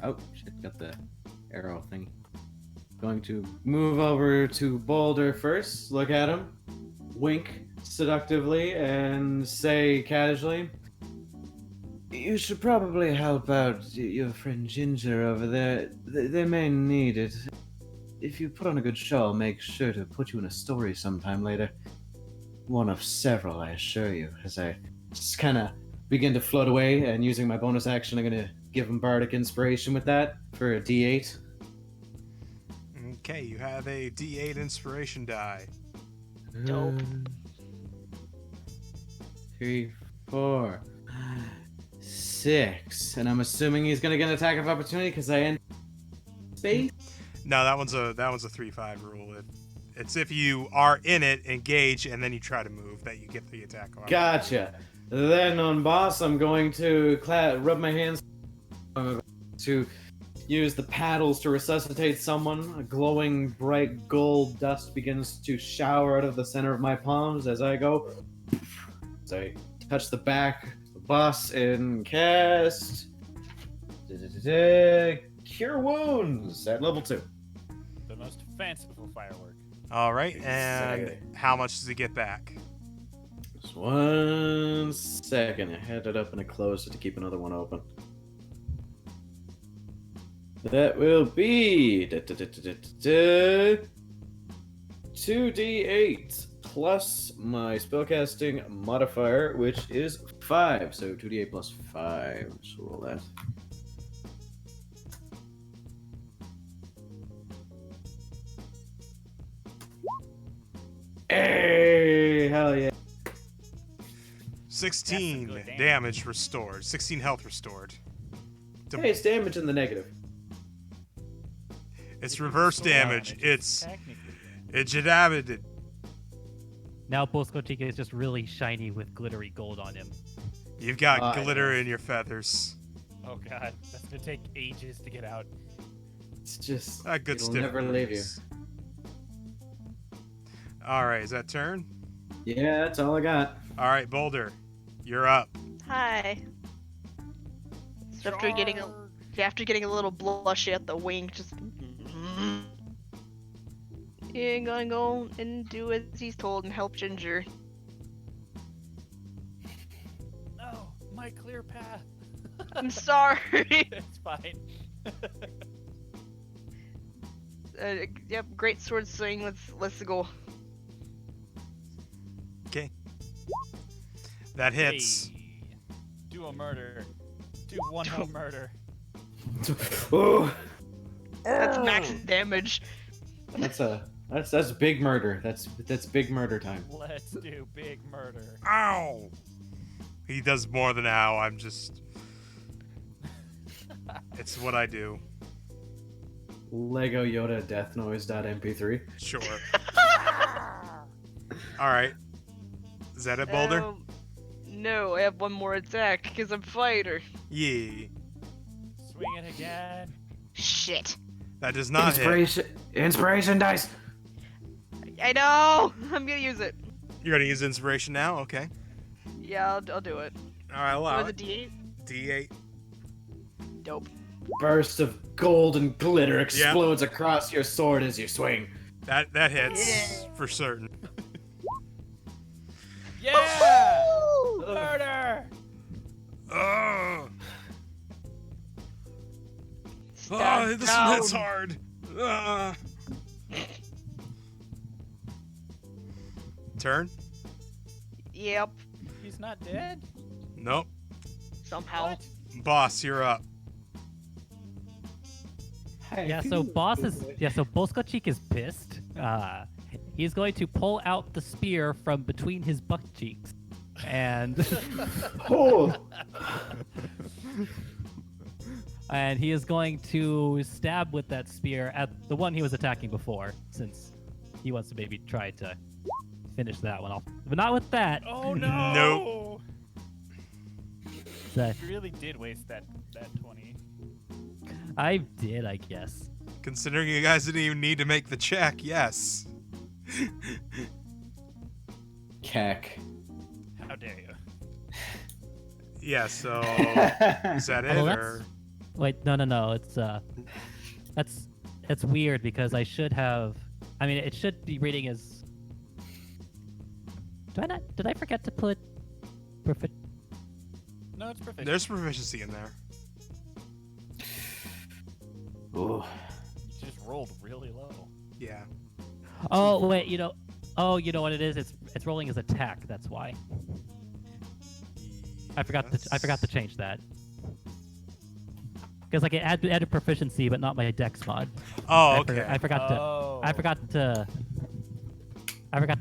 Oh shit! Got the arrow thing. Going to move over to Boulder first. Look at him. Wink seductively and say casually, "You should probably help out your friend Ginger over there. They may need it. If you put on a good show, I'll make sure to put you in a story sometime later. One of several, I assure you." As I just kind of begin to float away, and using my bonus action, I'm going to give him Bardic Inspiration with that for a D8. Okay, you have a D8 inspiration die. Dope. 3, 4, 6. And I'm assuming he's going to get an attack of opportunity because I end space? No, that one's a 3-5 rule. It's if you are in it, engage, and then you try to move, that you get the attack on. Gotcha. Then on boss, I'm going to rub my hands to use the paddles to resuscitate someone. A glowing bright gold dust begins to shower out of the center of my palms as I go. As I touch the back of the boss and cast Cure Wounds at level 2. The most fanciful firework. All right, and Exactly. how much does he get back? Just 1 second. I had it up and I closed it to keep another one open. That will be 2d8 plus my spellcasting modifier, which is 5. So 2d8 plus 5. Let's roll that. Hey, hell yeah. 16 good damage. damage restored. 16 health restored. Hey, it's damage in the negative. It's reverse damage. It's Technically. jadabided. Now Boskotika is just really shiny with glittery gold on him. You've got Nice. glitter in your feathers. Oh god, that's gonna take ages to get out. It's just A good it'll stiff never leave you. breeze. All right, is that turn? Yeah, that's all I got. All right, Boulder, you're up. Hi. So after getting a little blushy at the wink, just yeah, gonna go and do as he's told and help Ginger. No, my clear path. I'm sorry. It's fine. Yep, great sword swing. Let's go. Okay. That hits. Hey, do a murder. Do one whole murder. Oh, That's max damage. that's big murder. That's big murder time. Let's do big murder. Ow! He does more than ow. I'm just. It's what I do. Lego Yoda death noise.mp3. Sure. All right. Is that it, Boulder? No, I have one more attack because I'm fighter. Yeah. Swing it again. Shit. That does not hit. Inspiration dice. I know. I'm gonna use it. You're gonna use inspiration now? Okay. Yeah, I'll do it. All right, allow Was it. it D8? D8. Dope. Burst of golden glitter explodes across your sword as you swing. That hits for certain. Yeah! Murder! Oh, Stand this one hits down. hard. Turn? Yep. He's not dead? Nope. Somehow. What? Boss, you're up. Yeah, so Boskochik is pissed. He's going to pull out the spear from between his butt cheeks. And Oh, and he is going to stab with that spear at the one he was attacking before, since he wants to maybe try to finish that one off. But not with that. Oh no! Nope. That You really did waste that 20. I did, I guess. Considering you guys didn't even need to make the check, yes. Keck. How dare you? Yeah, so is that it Well, or Wait, no. It's that's weird because I should have. I mean, it should be reading as. Did I forget to put? No, it's perfect. there's proficiency in there? Ooh. You just rolled really low. Yeah. Oh wait, you know what it is? It's rolling as attack. That's why. I forgot to change that. Because like it added proficiency, but not my dex mod. Oh, okay. I forgot to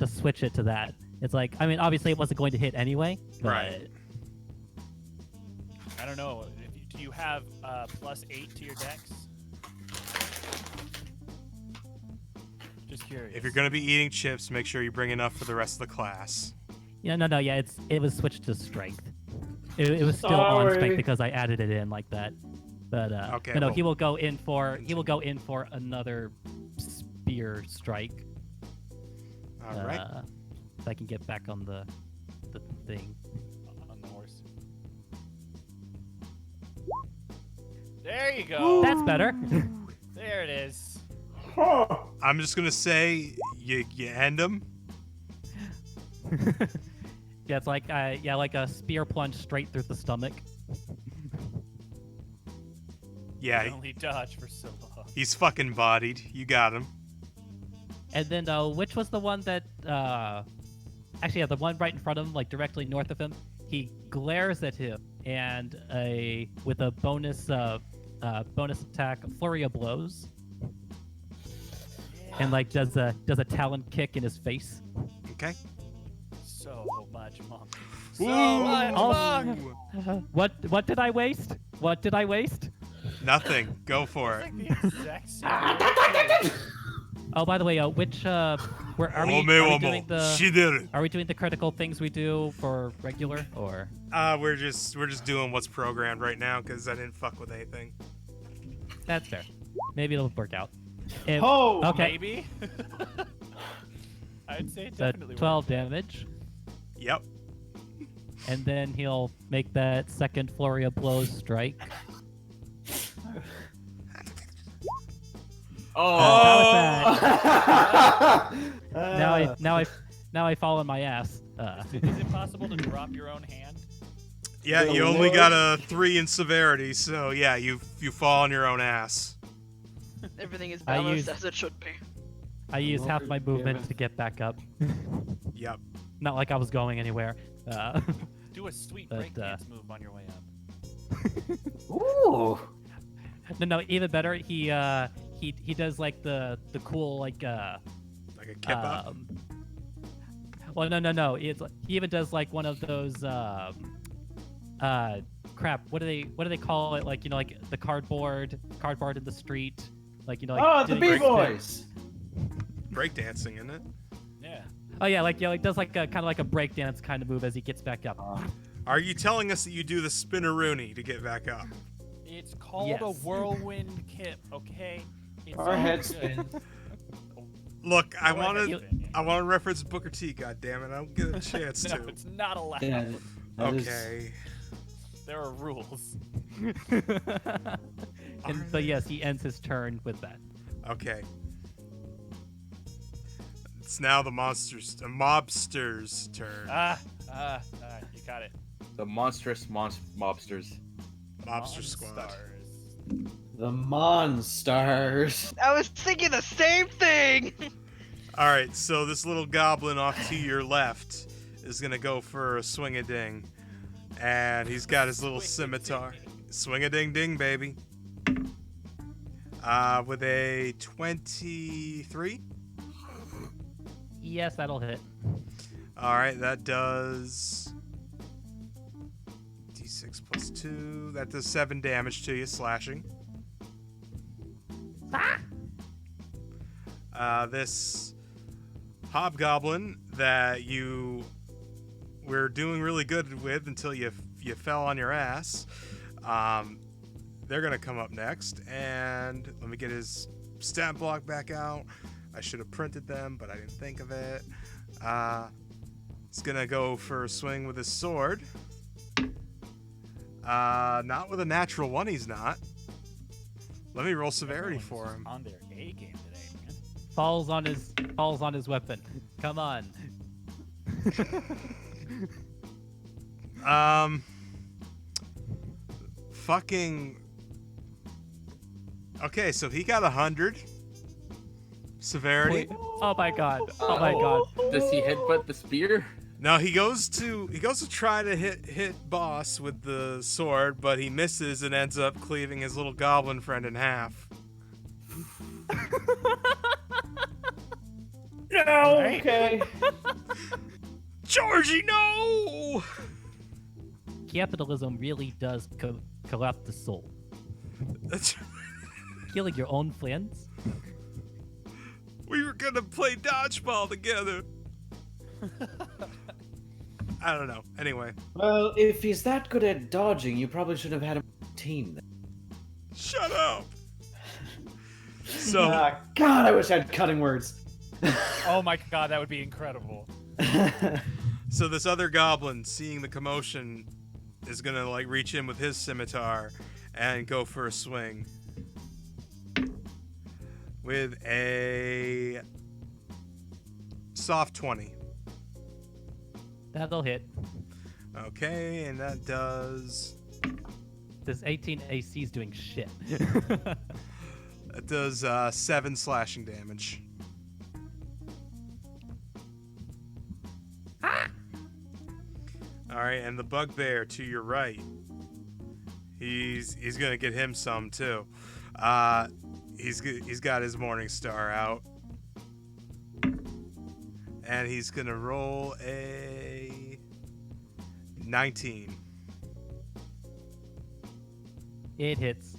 switch it to that. It's like, I mean, obviously it wasn't going to hit anyway. But Right. I don't know. Do you have +8 to your dex? Just curious. If you're gonna be eating chips, make sure you bring enough for the rest of the class. Yeah, no, yeah, it was switched to strength. It was still on Sorry. strength because I added it in like that. But Okay, but no, well, he will go in for another spear strike. All right. So I can get back on the thing. on the horse. There you go. That's better. There it is. I'm just gonna say you end him. Yeah, it's like like a spear plunge straight through the stomach. You Yeah, can only dodge for so long. he's fucking bodied. You got him. And then which was the one that actually the one right in front of him, like directly north of him. He glares at him and with a bonus attack, flurry of blows, and like does a talon kick in his face. Okay. So much monk. So Ooh. much Oh. monk. What did I waste? What did I waste? Nothing. Go for it. It's like the exact same. Oh, by the way, which where are we? Oh, Are me we one doing more. the? She did it. Are we doing the critical things we do for regular or? We're just doing what's programmed right now because I didn't fuck with anything. That's fair. Maybe it'll work out. If- Oh, okay. Maybe. I'd say it So definitely 12 damage, Yep. and then he'll make that second flurry of blows strike. Oh. Now I fall on my ass. Is it possible to drop your own hand? Yeah, The you only Lord. got a 3 in severity, so yeah, you fall on your own ass. Everything is I balanced used- as it should be. I use half my Lord, movement damn to get back up. Yep. Not like I was going anywhere. Do a sweet But, breakdance move on your way up. Ooh. No, even better. He does like the cool like Like a kip up. Well, no. It's he even does like one of those crap. What do they call it? Like like the cardboard in the street. Like like. Oh, the doing B-boys. Breakdancing, isn't it? Yeah. Oh yeah, like does like a kind of like a breakdance kind of move as he gets back up. Are you telling us that you do the spinneroonie to get back up? It's called a Yes. whirlwind kip, okay? It's Our all head good. spin. Look, I Go ahead, want to. Finn. I want to reference Booker T. God damn it! I don't get a chance No, to. it's not allowed. Yeah, that is- Okay. There are rules. And so yes, he ends his turn with that. Okay. It's now the mobster's turn. You got it. The monstrous mobsters. Mobster squad. Monstars. the Monstars. I was thinking the same thing. All right, so this little goblin off to your left is gonna go for a swing-a-ding, and he's got his little scimitar. Swing-a-ding-ding, baby. With a 23. Yes, that'll hit. All right, that does d6 plus 2. That does 7 damage to you, slashing. This hobgoblin that you were doing really good with until you fell on your ass. They're gonna come up next, and let me get his stat block back out. I should have printed them, but I didn't think of it. He's gonna go for a swing with his sword. Not with a natural one, he's not. Let me roll severity Everyone's for just him. on their A game today, man. Falls on his weapon. Come on. Fucking. Okay, so he got 100 severity. Wait. Oh my god. Oh my god. Does he headbutt the spear? Now he goes to try to hit boss with the sword, but he misses and ends up cleaving his little goblin friend in half. No. Okay. Georgie, no! Capitalism really does corrupt the soul. Killing your own friends? We were gonna play dodgeball together. I don't know. Anyway, Well, if he's that good at dodging, you probably should have had him on the team. Then. shut up. So God, I wish I had cutting words. Oh my god, that would be incredible. So this other goblin, seeing the commotion, is gonna like reach in with his scimitar and go for a swing with a soft 20. That'll hit. Okay, and that does This 18 AC is doing shit. 7 slashing damage. All right, and the bugbear to your right. He's gonna get him some too. He's got his morning star out, and he's gonna roll a 19. It hits.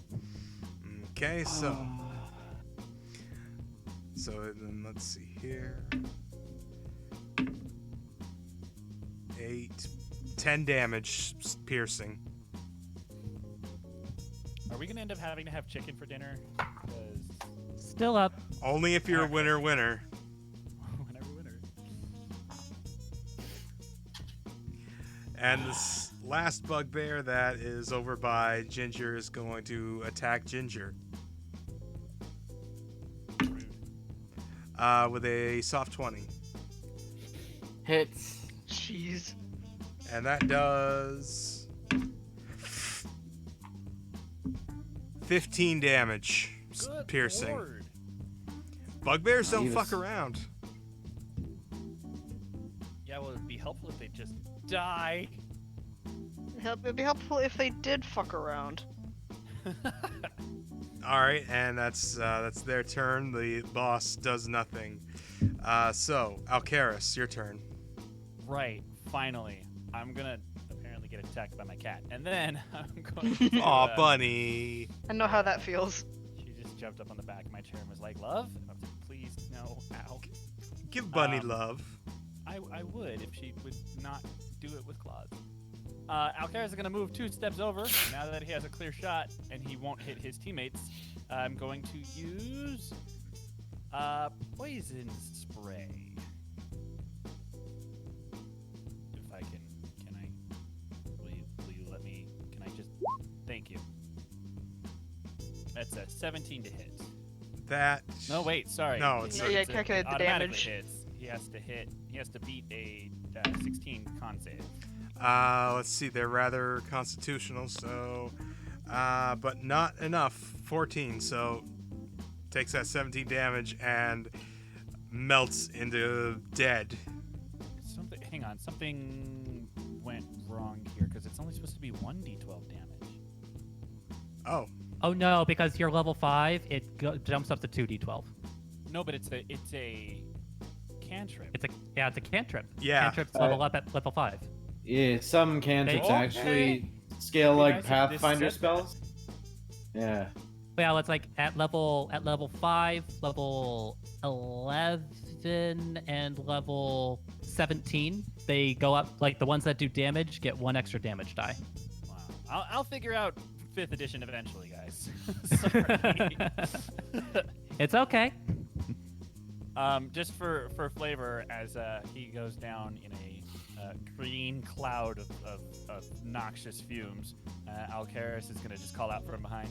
Okay, so then let's see here. 10 damage piercing. Are we gonna end up having to have chicken for dinner? 'Cause Still up. Only if you're a Okay. winner. whenever winter. And this last bugbear that is over by Ginger is going to attack Ginger. With a soft 20. Hits. Jeez. And that does 15 damage Good piercing. Lord. Bugbears don't Jesus. fuck around. Yeah, well, it'd be helpful if they just die. It'd be helpful if they did fuck around. All right, and that's their turn. The boss does nothing. So Alcaris, your turn. Right, finally. I'm gonna apparently get attacked by my cat. And then I'm going to... Aw, bunny. I know how that feels. She just jumped up on the back of my chair and was like, love? And I was like, please, no, ow. Give bunny Um, love. I would if she would not do it with claws. Alcaraz is going to move 2 steps over. Now that he has a clear shot and he won't hit his teammates, I'm going to use poison spray. If I can I? Will you let me? Can I just? Thank you. That's a 17 to hit. That. No, wait, sorry. No, it's Yeah, calculate the automatically damage. hits. He has to hit. He has to beat a 16 con save. Let's see. They're rather constitutional, so. But not enough. 14. So takes that 17 damage and melts into dead. Something. Hang on. Something went wrong here because it's only supposed to be 1d12 damage. Oh. Oh no, because you're level 5, it jumps up to 2d12. No, but it's a cantrip. It's a cantrip. Yeah. Cantrips level up at level 5. Yeah, some cantrips Okay. actually scale You like guys have Pathfinder just said spells. Yeah. Well, it's like at level 5, level 11, and level 17, they go up. Like the ones that do damage get 1 extra damage die. Wow. I'll figure out 5th edition eventually, guys. Sorry. It's okay. Just for flavor, as he goes down in a green cloud of noxious fumes, Alcaris is gonna just call out from behind.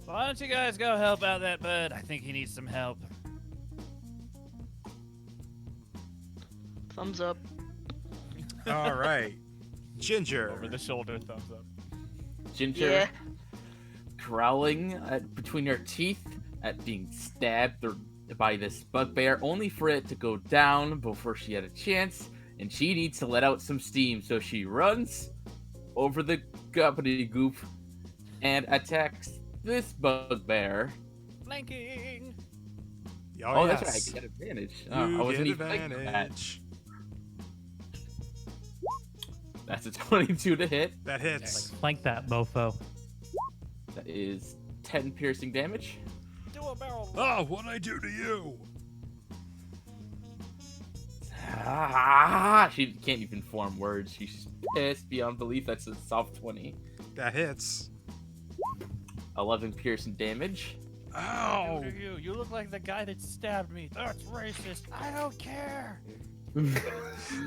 Why don't you guys go help out that bud? I think he needs some help. Thumbs up. All right. Ginger. Over the shoulder, thumbs up. Ginger, Yeah. growling between her teeth at being stabbed by this bugbear, only for it to go down before she had a chance, and she needs to let out some steam, so she runs over the company goop and attacks this bugbear. Flanking. Oh, yes. that's right, I get advantage. You I wasn't get even thinking of that. advantage. That's a 22 to hit. That hits. Flank that mofo. That is 10 piercing damage. Do a barrel. Oh, what'd I do to you? Ah, she can't even form words. She's just pissed beyond belief. That's a soft 20. That hits. 11 piercing damage. Ow! You look like the guy that stabbed me. That's racist. I don't care.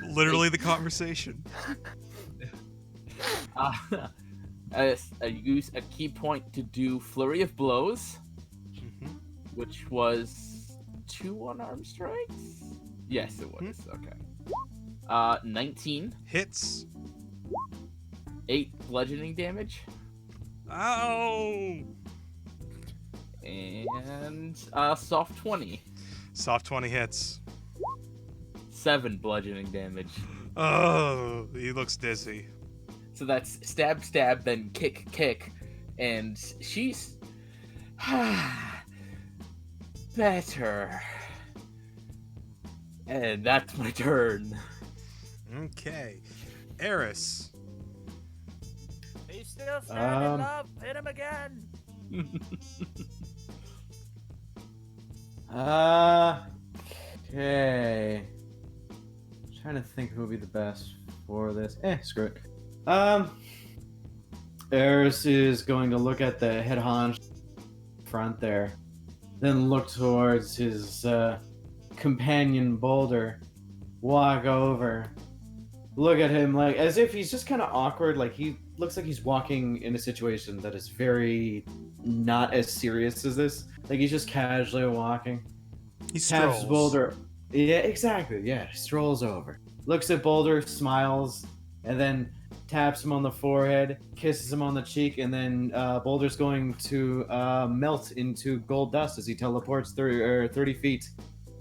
Literally the conversation. I use a key point to do flurry of blows, Mhm. which was 2 unarmed strikes. Yes, it was. Okay. 19, Hits. 8 bludgeoning damage, Ow! and soft 20, Soft 20 hits. 7 bludgeoning damage. Oh, he looks dizzy. So that's stab, stab, then kick, kick, and she's better. And that's my turn. Okay. Eris. He's still standing Um, up. Hit him again. Okay. Trying to think who would be the best for this. Screw it. Eris is going to look at the head honch front there, then look towards his companion Boulder, walk over, look at him like as if he's just kind of awkward, like he looks like he's walking in a situation that is very not as serious as this. Like he's just casually walking. He Taps strolls. Boulder. Yeah, exactly. Yeah, strolls over, looks at Boulder, smiles, and then taps him on the forehead, kisses him on the cheek, and then Boulder's going to melt into gold dust as he teleports 30 feet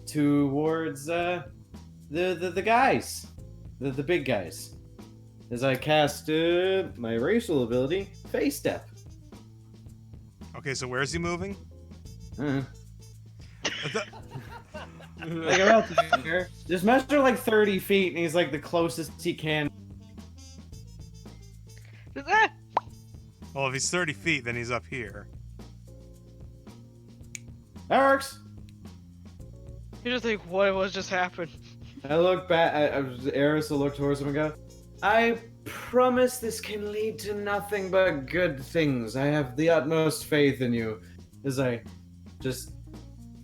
towards the guys, the big guys. As I cast my racial ability, Face Step. Okay, so where's he moving? Uh, The- like about here. Just measure like 30 feet, and he's like the closest he can. Ah! Well, if he's 30 feet, then he's up here. That works. You just think, what just happened? I look back. Eris will look towards him and go, I promise this can lead to nothing but good things. I have the utmost faith in you. As I just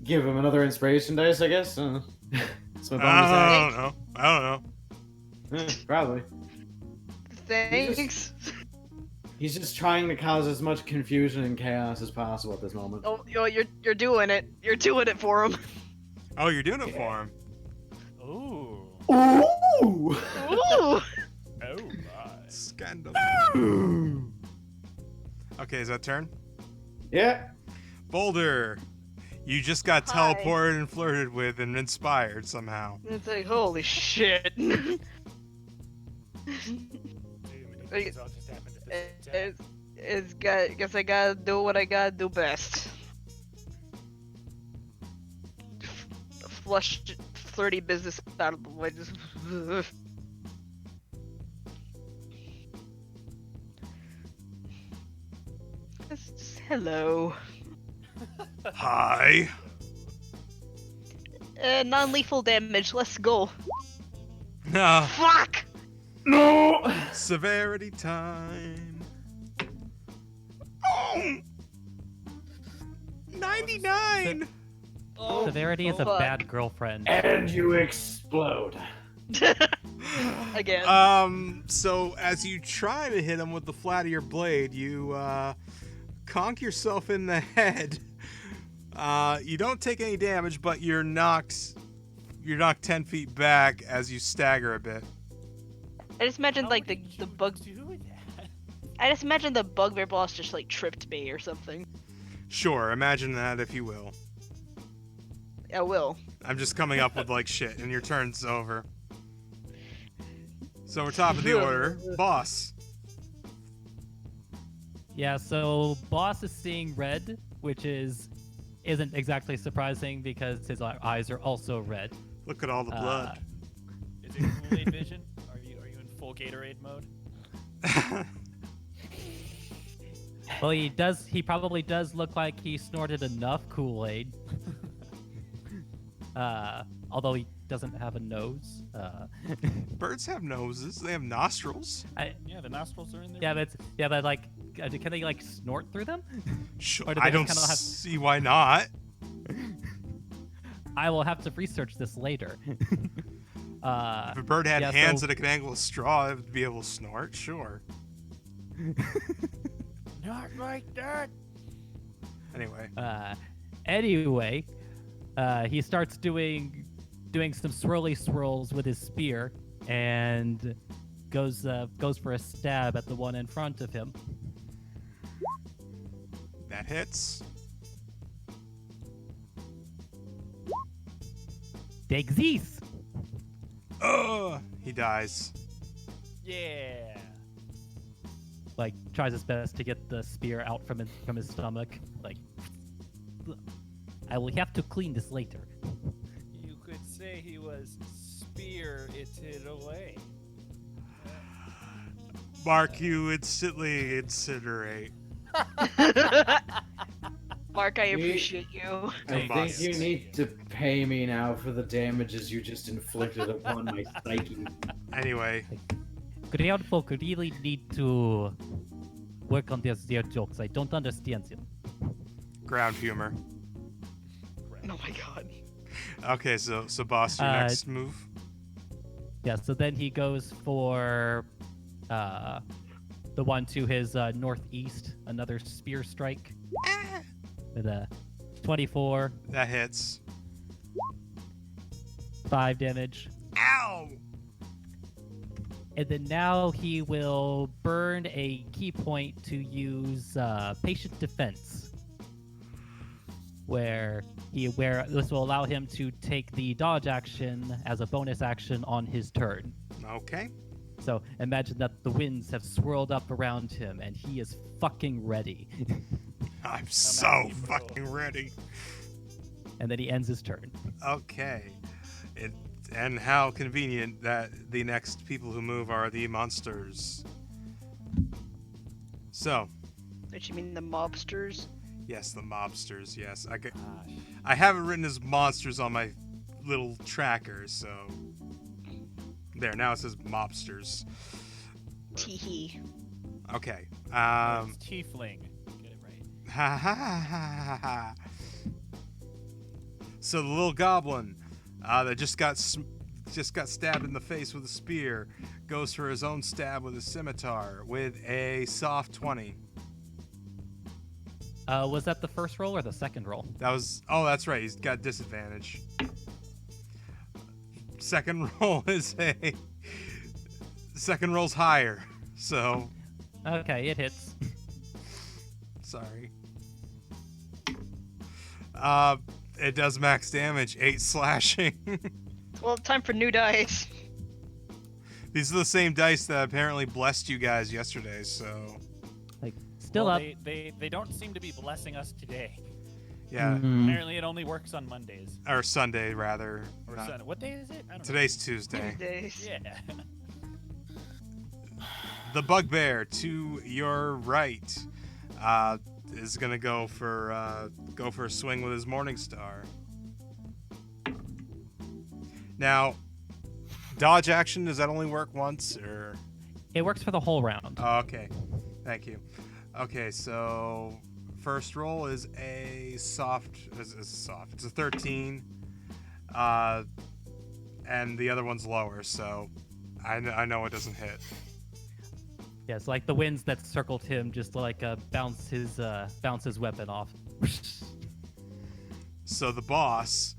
give him another inspiration dice, I guess. It's my bonus I action. don't know. I don't know. Probably. Thanks. He's just trying to cause as much confusion and chaos as possible at this moment. Oh, you're doing it. You're doing it for him. Oh, you're doing it for him. Ooh. Ooh! Ooh. Oh my. Scandal. Okay, is that turn? Yeah. Boulder, you just got Hi. teleported and flirted with and inspired somehow. It's like, holy shit. Too many things all just happened at the same time. Guess I gotta do what I gotta do best. Flush flirty business out of the way. Just hello. Hi. Non-lethal damage. Let's go. Ah, Fuck. No! severity time. Oh! 99! Oh, Severity is a fuck. bad girlfriend. And you explode. Again. So as you try to hit him with the flat of your blade, you conk yourself in the head. You don't take any damage, but you're knocked 10 feet back as you stagger a bit. I just imagine how like did the you bug. do that? I just imagine the bugbear boss just like tripped me or something. Sure, imagine that if you will. I will. I'm just coming up with like shit, and your turn's over. So we're top of the order. Boss. Yeah, so boss is seeing red, which isn't exactly surprising because his eyes are also red. Look at all the blood. Is it Kool-Aid vision? Are you in full Gatorade mode? Well, he probably does look like he snorted enough Kool-Aid. Although he doesn't have a nose. Birds have noses. They have nostrils. Yeah, the nostrils are in there. but like, can they like snort through them? Sure, Or do I they don't kinda have- see why not. I will have to research this later. If a bird had yeah, hands so- that it could angle a straw, it would be able to snort. Sure. Not like that. Anyway, Anyway, he starts doing some swirly swirls with his spear and goes for a stab at the one in front of him. that hits. Take this. He dies. Yeah. Like tries his best to get the spear out from his stomach. Like, I will have to clean this later. You could say he was spirited away. Mark, you instantly incinerate. Mark, I appreciate you. I Must. think you need to pay me now for the damages you just inflicted upon my psyche. Anyway, Ground folk really need to work on their jokes. I don't understand them. ground humor. Oh my god. Okay, so boss, your next move. Yeah, so then he goes for the one to his northeast, another spear strike with a 24, That hits. 5 damage. Ow! And then now he will burn a key point to use patient defense, where this will allow him to take the dodge action as a bonus action on his turn. Okay. So imagine that the winds have swirled up around him and he is fucking ready. I'm so at you, bro. fucking ready. And then he ends his turn. Okay. And how convenient that the next people who move are the monsters. So, What you mean the mobsters? yes, the mobsters, yes. Gosh. I have it written as monsters on my little tracker, so... There, now it says mobsters. Teehee. Okay. It's tiefling. Get it right. Ha ha ha ha ha. So the little goblin that just got stabbed in the face with a spear goes for his own stab with a scimitar with a soft 20. Was that the first roll or the second roll? That was. Oh, that's right. He's got disadvantage. Second roll is a. Second roll's higher. So. Okay, it hits. Sorry. It does max damage, 8 slashing. Well, time for new dice. These are the same dice that apparently blessed you guys yesterday, so. Like, still Well, up. They don't seem to be blessing us today. Yeah. Apparently, it only works on Mondays. Or Sunday, rather. Or Not- Sunday. What day is it? I don't Today's Tuesday. Days. know. Yeah. The bugbear to your right is gonna go for a swing with his morning star. Now, dodge action, does that only work once or? It works for the whole round. Oh, okay, thank you. Okay, so first roll is a soft. It's a 13, and the other one's lower, so I know it doesn't hit. Yes, like the winds that circled him just like bounce his weapon off. So the boss,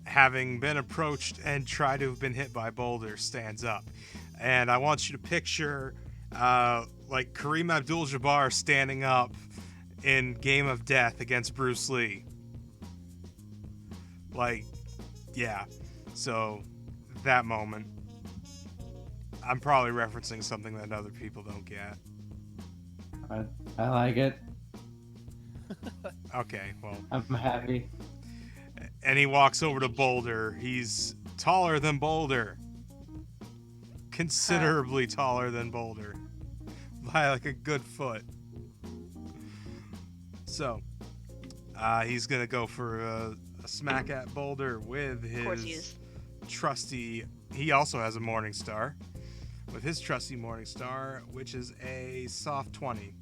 having been approached and tried to have been hit by a boulder, stands up. And I want you to picture like Kareem Abdul-Jabbar standing up in Game of Death against Bruce Lee. Like, yeah. So that moment. I'm probably referencing something that other people don't get. I like it. Okay, well. I'm happy. And he walks over to Boulder. He's taller than Boulder. Considerably taller than Boulder. By like a good foot. So, he's going to go for a smack at Boulder with Of course he his is. trusty... He also has a Morning Star. With his trusty Morning Star, which is a soft 20.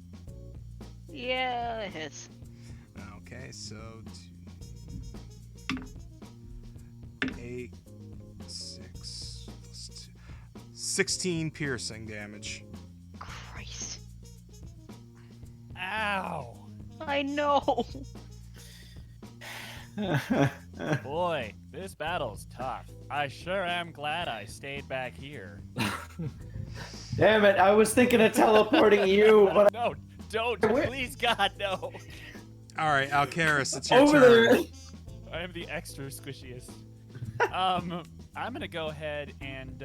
Yeah, it hits. Okay, so 8, 6 plus 2. 16 piercing damage. Christ. Ow. I know. Boy, this battle's tough. I sure am glad I stayed back here. Damn it! I was thinking of teleporting you, but No, don't. Where- Please, God, no. All right, Alcaris, it's your over turn. there. I am the extra squishiest. I'm gonna go ahead and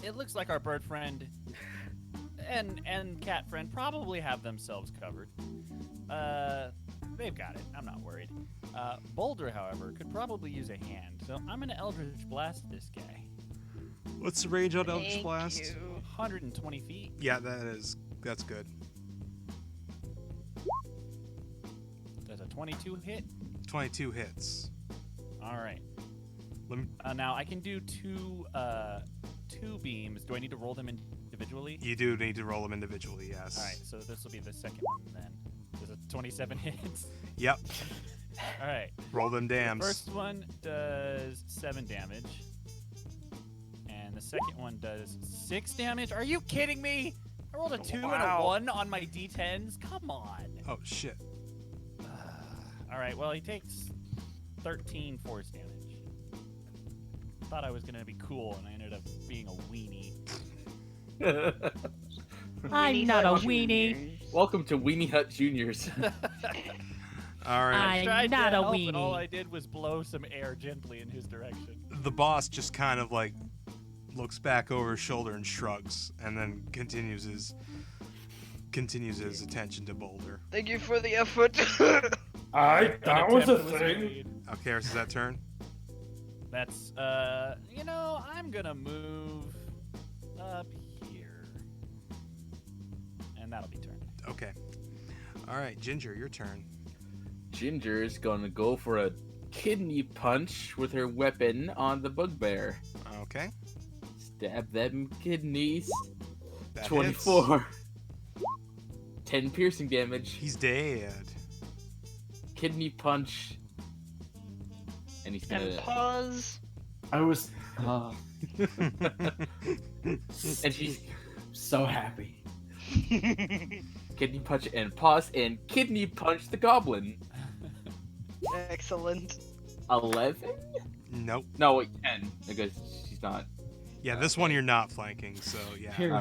it looks like our bird friend and cat friend probably have themselves covered. They've got it. I'm not worried. Boulder, however, could probably use a hand, so I'm gonna Eldritch Blast this guy. What's the range on Eldritch Thank Blast? you. 120 feet. Yeah, that's good. Does a 22 hit? 22 hits. All right. Let me, Now I can do two beams. Do I need to roll them individually? you do need to roll them individually, yes. All right. So this will be the second one then. Does a 27 hits? Yep. All right. Roll them dams. First one does 7 damage. And the second one does 6 damage. Are you kidding me? I rolled a 2 and a Wow. 1 on my d10s. Come on. Oh shit. All right. Well, he takes 13 force damage. Thought I was gonna be cool, and I ended up being a weenie. I'm not a Hut weenie. Juniors. Welcome to Weenie Hut Juniors. All right. I'm Tried not to a help, and all weenie. I did was blow some air gently in his direction. The boss just kind of like looks back over his shoulder and shrugs, and then continues his attention to Boulder. Thank you for the effort. That was a Attempt thing. made. Alcaris, is that turn? That's I'm gonna move up here, and that'll be turn. Okay. All right, Ginger, your turn. Ginger's gonna go for a kidney punch with her weapon on the bugbear. Okay. Stab them kidneys. That hits. 24. 10 piercing damage. He's dead. kidney punch, and he's And gonna. pause. I was And she's so happy. kidney punch and pause and kidney punch the goblin. Excellent. 11? Nope. No, wait, 10 because she's not. Yeah, this one you're not flanking, so yeah. Here.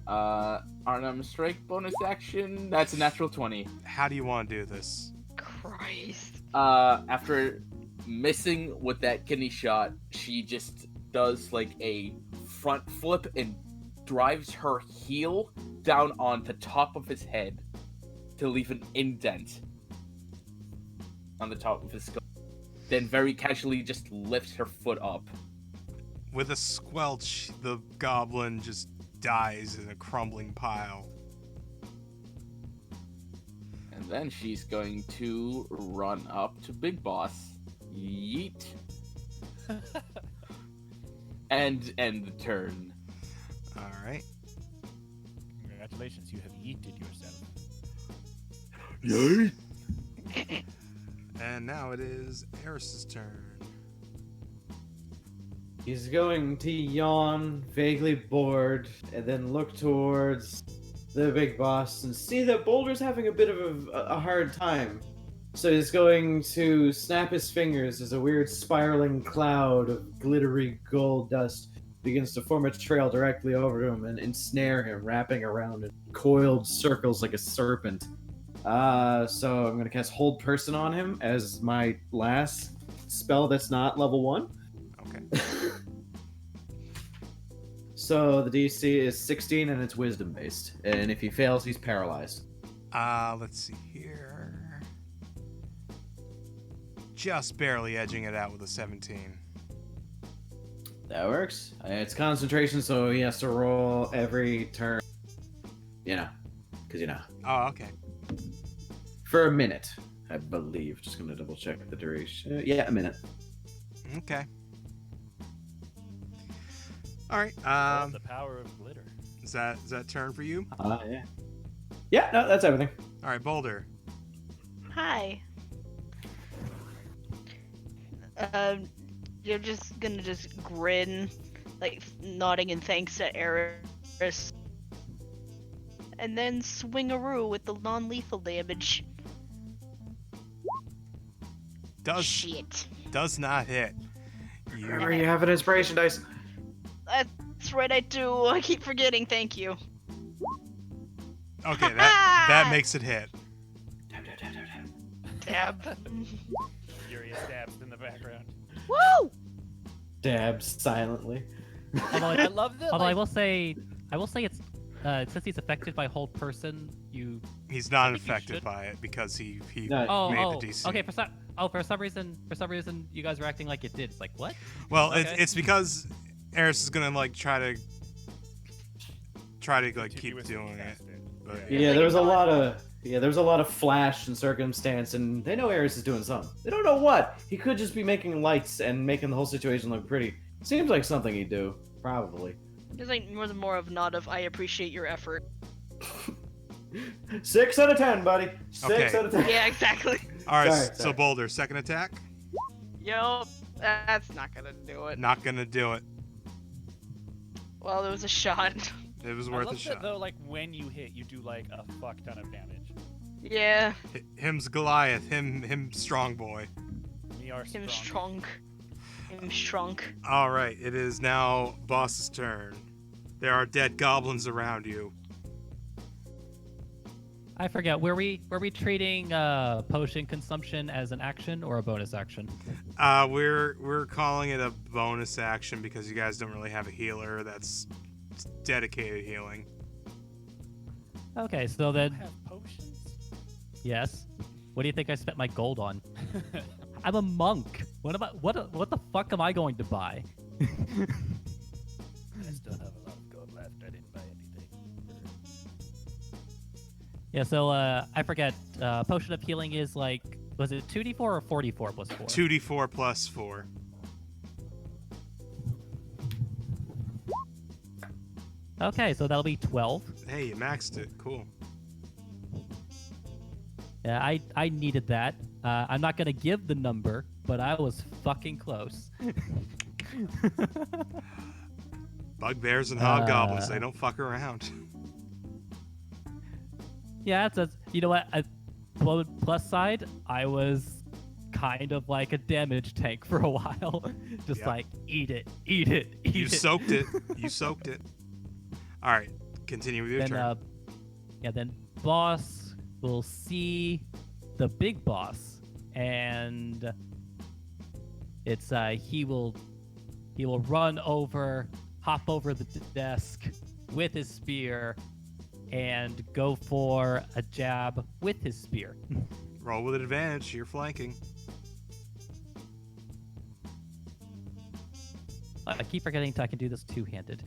Alright. Arnhem strike bonus action. That's a natural 20. How do you want to do this? Christ. After missing with that kidney shot, she just does like a front flip and drives her heel down on the top of his head to leave an indent on the top of his skull. Then very casually just lifts her foot up. With a squelch, the goblin just dies in a crumbling pile. And then she's going to run up to Big Boss. Yeet. And end the turn. Alright. Congratulations, you have yeeted yourself. Yeet. And now it is Eris's turn. He's going to yawn, vaguely bored, and then look towards the big boss and see that Boulder's having a bit of a hard time. So he's going to snap his fingers as a weird spiraling cloud of glittery gold dust begins to form a trail directly over him and ensnare him, wrapping around in coiled circles like a serpent. So I'm going to cast Hold Person on him as my last spell that's not level 1. Okay. So the DC is 16 and it's wisdom based. And if he fails, he's paralyzed. Let's see here. Just barely edging it out with a 17. That works. It's concentration, so he has to roll every turn. You know. Because, you know. Oh, okay. For a minute, I believe. Just going to double check the duration. Yeah, a minute. Okay. Alright, The power of glitter. is that turn for you? Yeah. Yeah, no, that's everything. Alright, Boulder. Hi. You're just gonna just grin, like nodding in thanks to Eris, and then swingaroo with the non-lethal damage. Shit. Does not hit. Remember, you have an inspiration dice. That's right, I do. I keep forgetting. Thank you. Okay, that makes it hit. Dab. Furious dabs in the background. Woo! Dabs silently. Although, I love that. although like, I will say it's since he's affected by Hold Person, you. He's not I think you affected should. by it because he No. made the DC. Okay. For some reason, you guys were acting like it did. It's like what? Well, Okay. it's because Eris is gonna like try to like keep continuously doing it. cast But Yeah, there was a lot of flash and circumstance, and they know Ares is doing something. They don't know what. He could just be making lights and making the whole situation look pretty. Seems like something he'd do, probably. It's like more of nod of I appreciate your effort. 6 out of 10, buddy. 6 Okay. out of 10. Yeah, exactly. all right, Sorry, so sorry. Boulder, second attack, Yup, that's not gonna do it. not gonna do it. Well, it was a shot. It was I worth love a shot. that though. Like when you hit, you do like a fuck ton of damage. Yeah, Him's Goliath. Him strong boy. We are him strong. strong. Him shrunk. All right, it is now boss's turn. There are dead goblins around you. I forget. Were we treating potion consumption as an action or a bonus action? We're calling it a bonus action because you guys don't really have a healer that's dedicated healing. Okay, so I then have potions. yes. What do you think I spent my gold on? I'm a monk. What the fuck am I going to buy? I still have a lot of gold left. I didn't buy anything. Yeah, so I forget. Potion of healing is like, was it 2d4 or 4d4 plus 4? 2d4 plus 4. Okay, so that'll be 12. Hey, you maxed it. Cool. Yeah, I needed that. I'm not gonna give the number, but I was fucking close. Bugbears and hobgoblins, Uh, they don't fuck around. Yeah, that's you know what? Plus side, I was kind of like a damage tank for a while, just Yep. like eat it, eat it, eat You it. soaked it. You soaked it. All right, continue with your Then turn. then boss will see the big boss, and it's he will run over, hop over the desk with his spear, and go for a jab with his spear. Roll with advantage. You're flanking. I keep forgetting I can do this two-handed.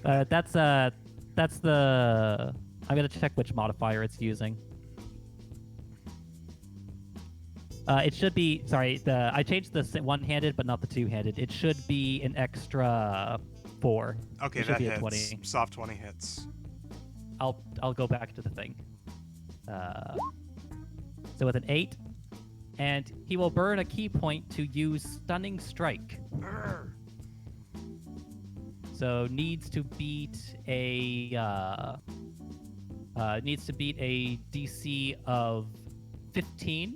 That's the. I'm gonna check which modifier it's using. It should be sorry. I changed the one-handed, but not the two-handed. It should be an extra 4. Okay, It should that be a hits. 20. Soft 20 hits. I'll go back to the thing. So with an 8, and he will burn a key point to use Stunning Strike. So needs to beat a DC of 15,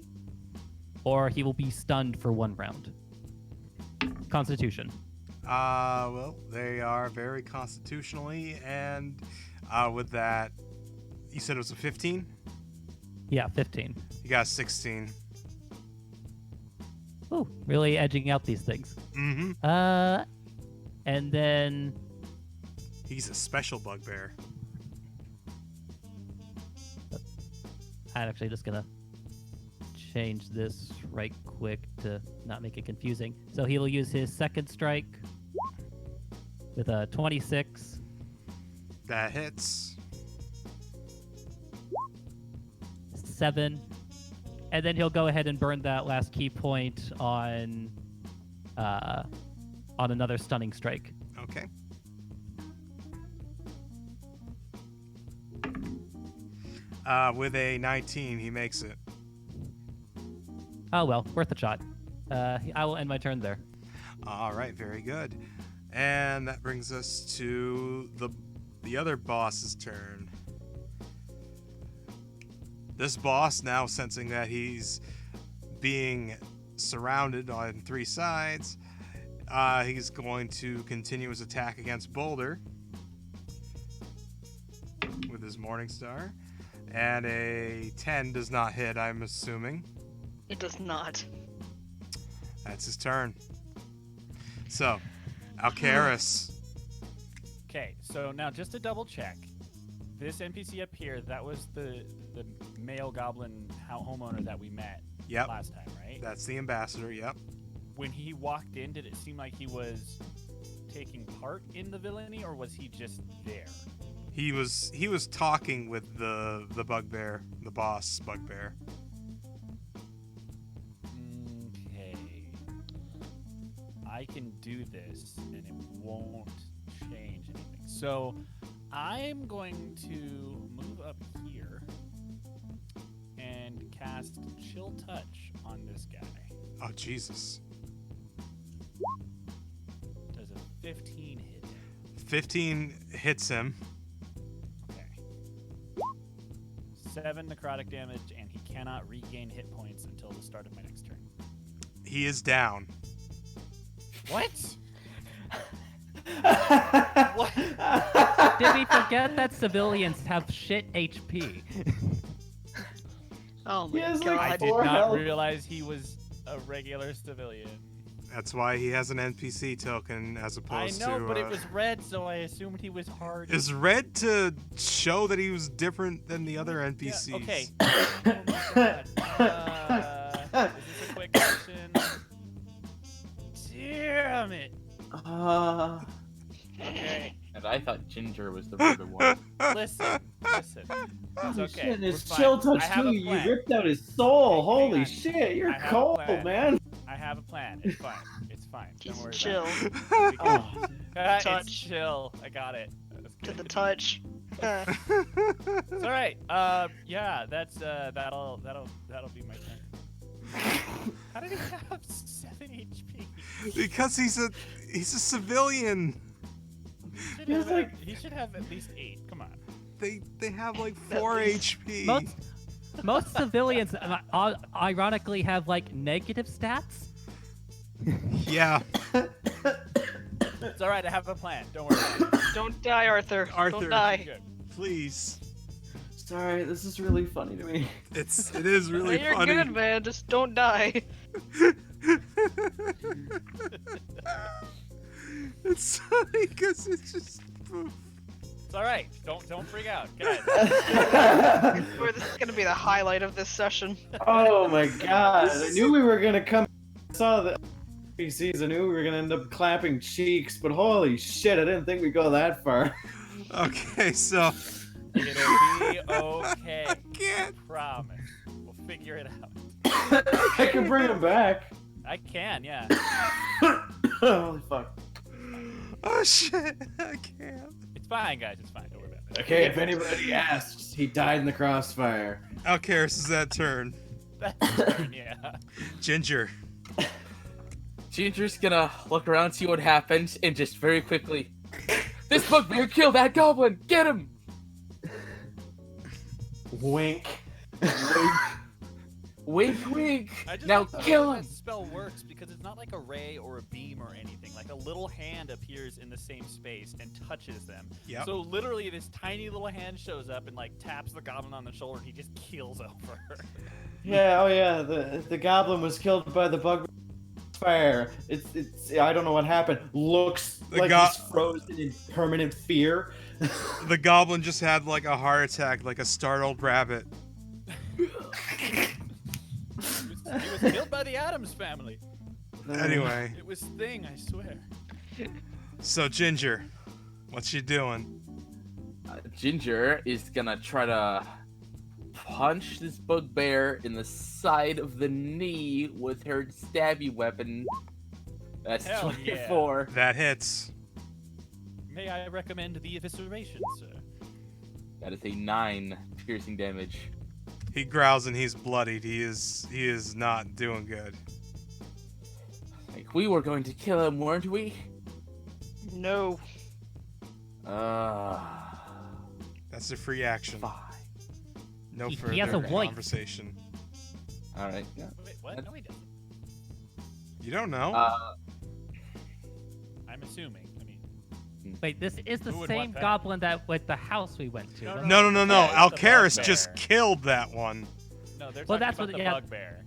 or he will be stunned for 1 round. Constitution. Well, they are very constitutionally, and with that, you said it was a 15? Yeah, 15. You got a 16. Ooh, really edging out these things. Mm-hmm. And then He's a special bugbear. I'm actually just gonna change this right quick to not make it confusing. So he will use his second strike with a 26. That hits. 7, and then he'll go ahead and burn that last key point on another stunning strike. Okay. With a 19, he makes it. Oh well, worth a shot. I will end my turn there. All right, very good. And that brings us to the other boss's turn. This boss, now sensing that he's being surrounded on 3 sides, he's going to continue his attack against Boulder with his Morning Star. And a 10 does not hit, I'm assuming. It does not. That's his turn. So, Alcaris. Okay, so now just to double check, this NPC up here, that was the male goblin homeowner that we met Yep, last time, right? that's the ambassador, yep. When he walked in, did it seem like he was taking part in the villainy, or was he just there? He was talking with the bugbear, the boss bugbear. Okay. I can do this, and it won't change anything. So I'm going to move up here and cast Chill Touch on this guy. Oh, Jesus. Does a 15 hit him? 15 hits him. Okay. 7 necrotic damage, and he cannot regain hit points until the start of my next turn. He is down. What? What? Did we forget that civilians have shit HP? Oh He my has, like, god. I did Or not health. realize he was a regular civilian. That's why he has an NPC token as I opposed know, to. but it was red, so I assumed he was hard. Is red to show that he was different than the other Yeah, NPCs. okay. Oh my god. Is this a quick action? Damn it. Okay. And I thought Ginger was the murder one. Listen. It's Holy okay. shit, We're his fine. chill touch I have too. a You plan. ripped out his soul. Hang Holy on. shit, you're I have a cold, plan. man. I have a plan. It's fine. It's fine. Don't He's worry chill. about it. Oh, It's Touch. chill. I got it. That was To good. the touch. It's all right. Yeah, that's that'll be my turn. How did he have 7 HP? Because he's a civilian. He should have at least 8. Come on. They have like 4 HP. Most civilians, ironically, have like negative stats. Yeah. It's all right. I have a plan. Don't worry about it. Don't die, Arthur. Arthur. Don't die. Good. Please. Sorry, this is really funny to me. It is really You're funny. good, man. Just don't die. It's funny because it's just. It's all right. Don't freak out, guys. Boy, this is gonna be the highlight of this session. Oh my god! I knew we were gonna come. I saw the PCs. I knew we were gonna end up clapping cheeks, but holy shit! I didn't think we'd go that far. Okay, so. It'll be okay. I can't. Promise. We'll figure it out. I can bring him back. I can, yeah. Holy fuck. Oh shit! I can't. It's fine, guys. It's fine. Don't worry about it. Okay, if anybody asks, he died in the crossfire. Alcaris is that turn. That's fine, yeah. Ginger. Ginger's gonna look around, see what happens, and just very quickly, this bugbear killed that goblin. Get him. Wink. Wink, wink. I just Now like the way kill that him. spell works because it's not like a ray or a beam or anything. Like a little hand appears in the same space and touches them. Yep. So literally, this tiny little hand shows up and like taps the goblin on the shoulder, and he just keels over. Yeah, oh yeah, the goblin was killed by the bug fire. It's I don't know what happened. Looks The like go- he's frozen in permanent fear. The goblin just had like a heart attack, like a startled rabbit. He was killed by the Addams family. Anyway, It was Thing, I swear. so Ginger, what's she doing? Ginger is gonna try to punch this bugbear in the side of the knee with her stabby weapon. That's Hell yeah. 24. That hits. May I recommend the evisceration, sir? That is a 9 piercing damage. He growls and he's bloodied. He is not doing good. Like, we were going to kill him, weren't we? No. That's a free action. Fine. No He further has a wife. conversation. Alright. Yeah. Wait, what? No, he doesn't. You don't know. I'm assuming. I mean, Wait, this is the Who would same want that? goblin that with the house we went to. No, right? No. Yeah, it's the Alcaris bugbear. just killed that one. no, they're Well, talking that's about what- the yeah. bugbear.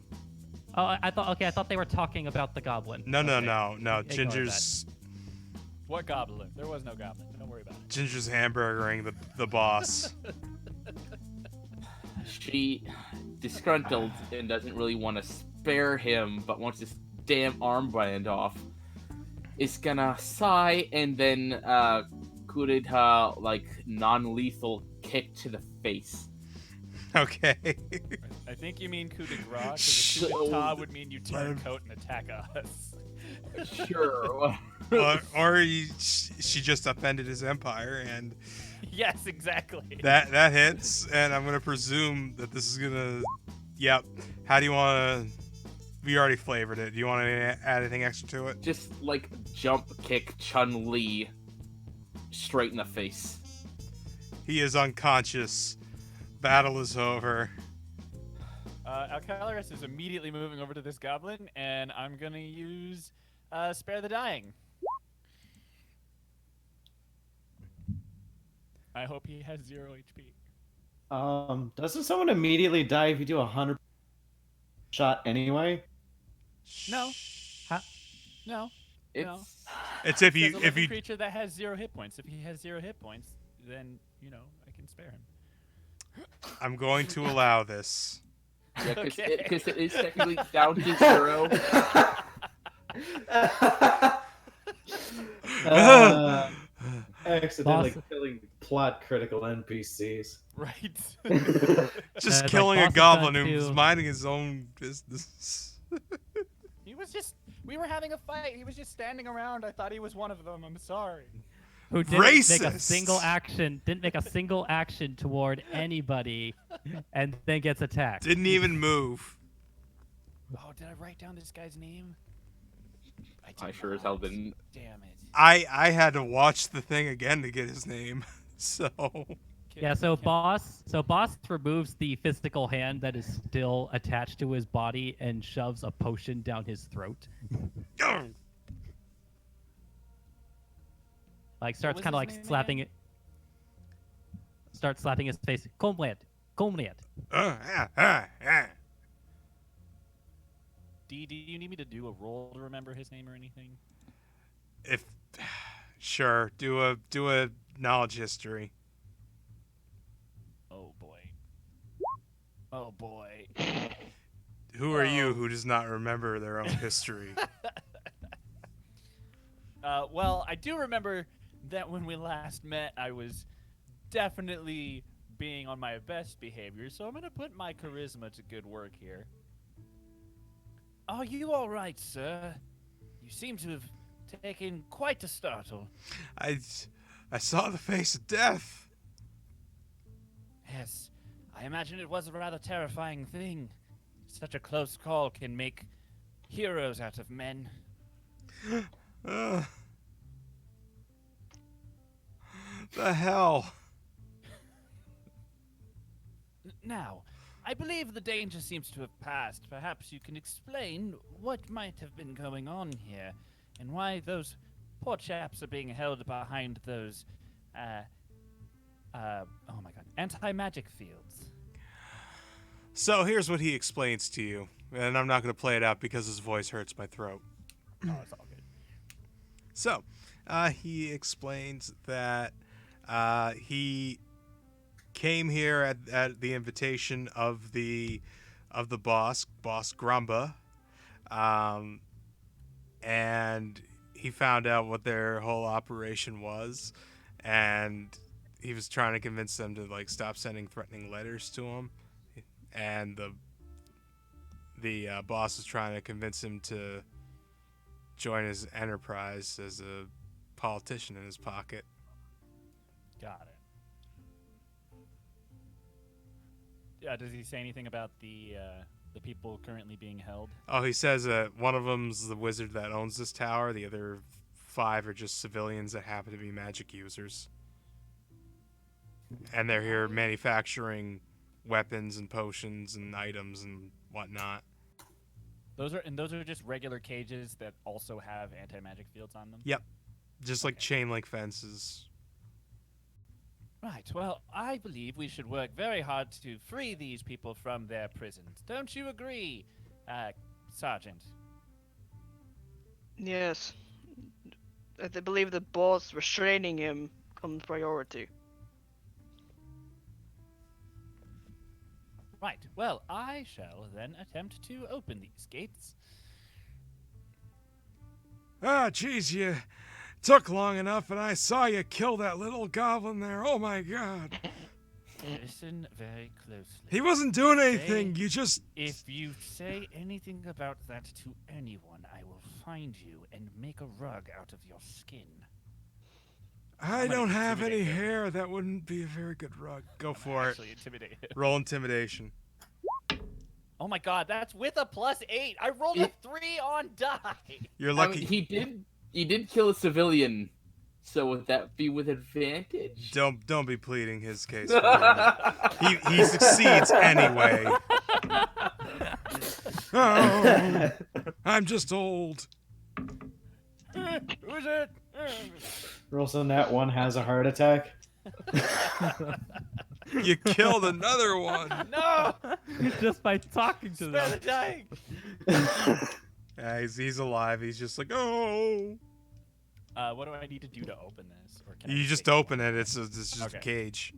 Oh, I thought they were talking about the goblin. No. Ignore Ginger's What goblin? There was no goblin. Don't worry about it. Ginger's hamburgering the boss. She, disgruntled and doesn't really want to spare him, but wants this damn armband off, is gonna sigh and then Kurita like non-lethal kick to the face. Okay. I think you mean coup de grace, because So- a coup d'etat would mean you turn Let him- coat and attack us. Sure. She just upended his empire, and Yes, exactly. that hits. And I'm gonna presume that this is gonna. Yep. How do you want to? We already flavored it. Do you want to add anything extra to it? Just like jump kick Chun-Li straight in the face. He is unconscious. Battle is over. Alcalaris is immediately moving over to this goblin, and I'm gonna use Spare the Dying. I hope he has 0 HP. Doesn't someone immediately die if you do 100 shot anyway? No. No. It's No. It's if Says you a if living you creature that has 0 hit points. If he has 0 hit points, then I can spare him. I'm going to allow this. yeah, because Okay. it is technically down to 0. Accidentally Boss- killing plot critical NPCs. Right. Just like killing a boss is goblin done who's too. minding his own business. We were having a fight. He was just standing around. I thought he was one of them. I'm sorry. who didn't make a Racist. single action toward anybody, and then gets attacked. Didn't even move. Oh, did I write down this guy's name? I did sure as hell not. didn't. Damn it. I had to watch the thing again to get his name. So Yeah, so boss removes the physical hand that is still attached to his body and shoves a potion down his throat. Like starts was kind of his like name slapping again? it. Starts slapping his face. Comrade. D, do you need me to do a roll to remember his name or anything? if sure, do a knowledge history. Oh boy. Oh boy. Who are you Oh. who does not remember their own history? Well, I do remember that when we last met, I was definitely being on my best behavior, so I'm gonna put my charisma to good work here. Are you all right, sir? You seem to have taken quite a startle. I saw the face of death. Yes, I imagine it was a rather terrifying thing. Such a close call can make heroes out of men. The hell? Now, I believe the danger seems to have passed. Perhaps you can explain what might have been going on here, and why those poor chaps are being held behind those, oh my god, anti-magic fields. So here's what he explains to you, and I'm not going to play it out because his voice hurts my throat. Oh, it's all good. So, he explains that he came here at the invitation of the boss Grumba, and he found out what their whole operation was, and he was trying to convince them to like stop sending threatening letters to him, and the boss is trying to convince him to join his enterprise as a politician in his pocket. Got it. Does he say anything about the people currently being held? Oh, he says that one of them's the wizard that owns this tower. The other 5 are just civilians that happen to be magic users. And they're here manufacturing weapons and potions and items and whatnot. Those are just regular cages that also have anti-magic fields on them? Yep. Just like Okay. chain link fences. Right, well, I believe we should work very hard to free these people from their prisons. Don't you agree, Sergeant? Yes. I believe the boss restraining him comes priority. Right, well, I shall then attempt to open these gates. Ah, jeez, you took long enough, and I saw you kill that little goblin there. Oh my god. Listen very closely. He wasn't doing anything. Say- You just... If you say anything about that to anyone, I will find you and make a rug out of your skin. I I'm gonna don't have any intimidate him. hair. That wouldn't be a very good rug. Go for it. Actually intimidate him. Roll intimidation. Oh my god, that's with a +8. I rolled a 3 on die. You're I mean, lucky. he did kill a civilian, so would that be with advantage? Don't be pleading his case. For him. He succeeds anyway. Oh, I'm just old. Who's it? Rolls on that one has a heart attack. You killed another one. No! Just by talking to Spare the them. dying. Yeah, he's alive. He's just like, oh. What do I need to do to open this? Or can I You just take open one? it. It's just a Okay. cage.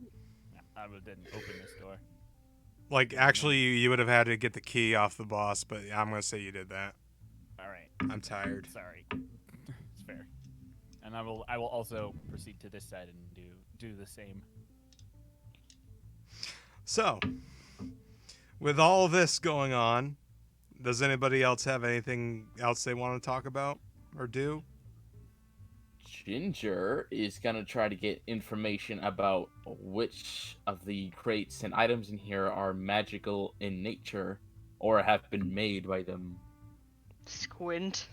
I didn't open this door. Like, actually, you would have had to get the key off the boss, but I'm gonna say you did that. All right. I'm tired. Sorry. It's fair. And I will also proceed to this side and do the same. So, with all this going on, does anybody else have anything else they want to talk about or do? Ginger is gonna try to get information about which of the crates and items in here are magical in nature or have been made by them. Squint.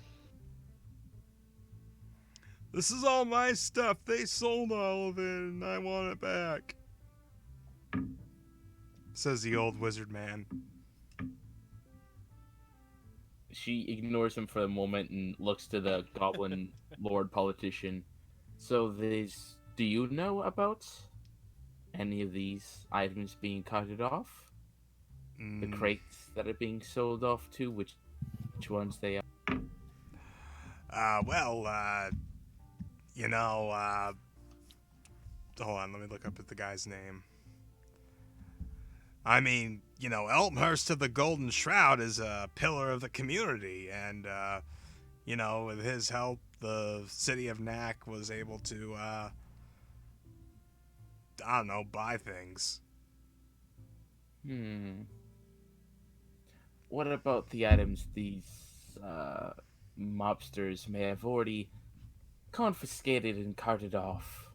This is all my stuff. They sold all of it, and I want it back. Says the old wizard man. She ignores him for a moment and looks to the goblin lord politician. So do you know about any of these items being carted off? The crates that are being sold off to, which ones they are? You know, hold on, let me look up at the guy's name. I mean, you know, Elmhurst of the Golden Shroud is a pillar of the community, and, you know, with his help, the city of Knack was able to, I don't know, buy things. What about the items these mobsters may have already confiscated and carted off?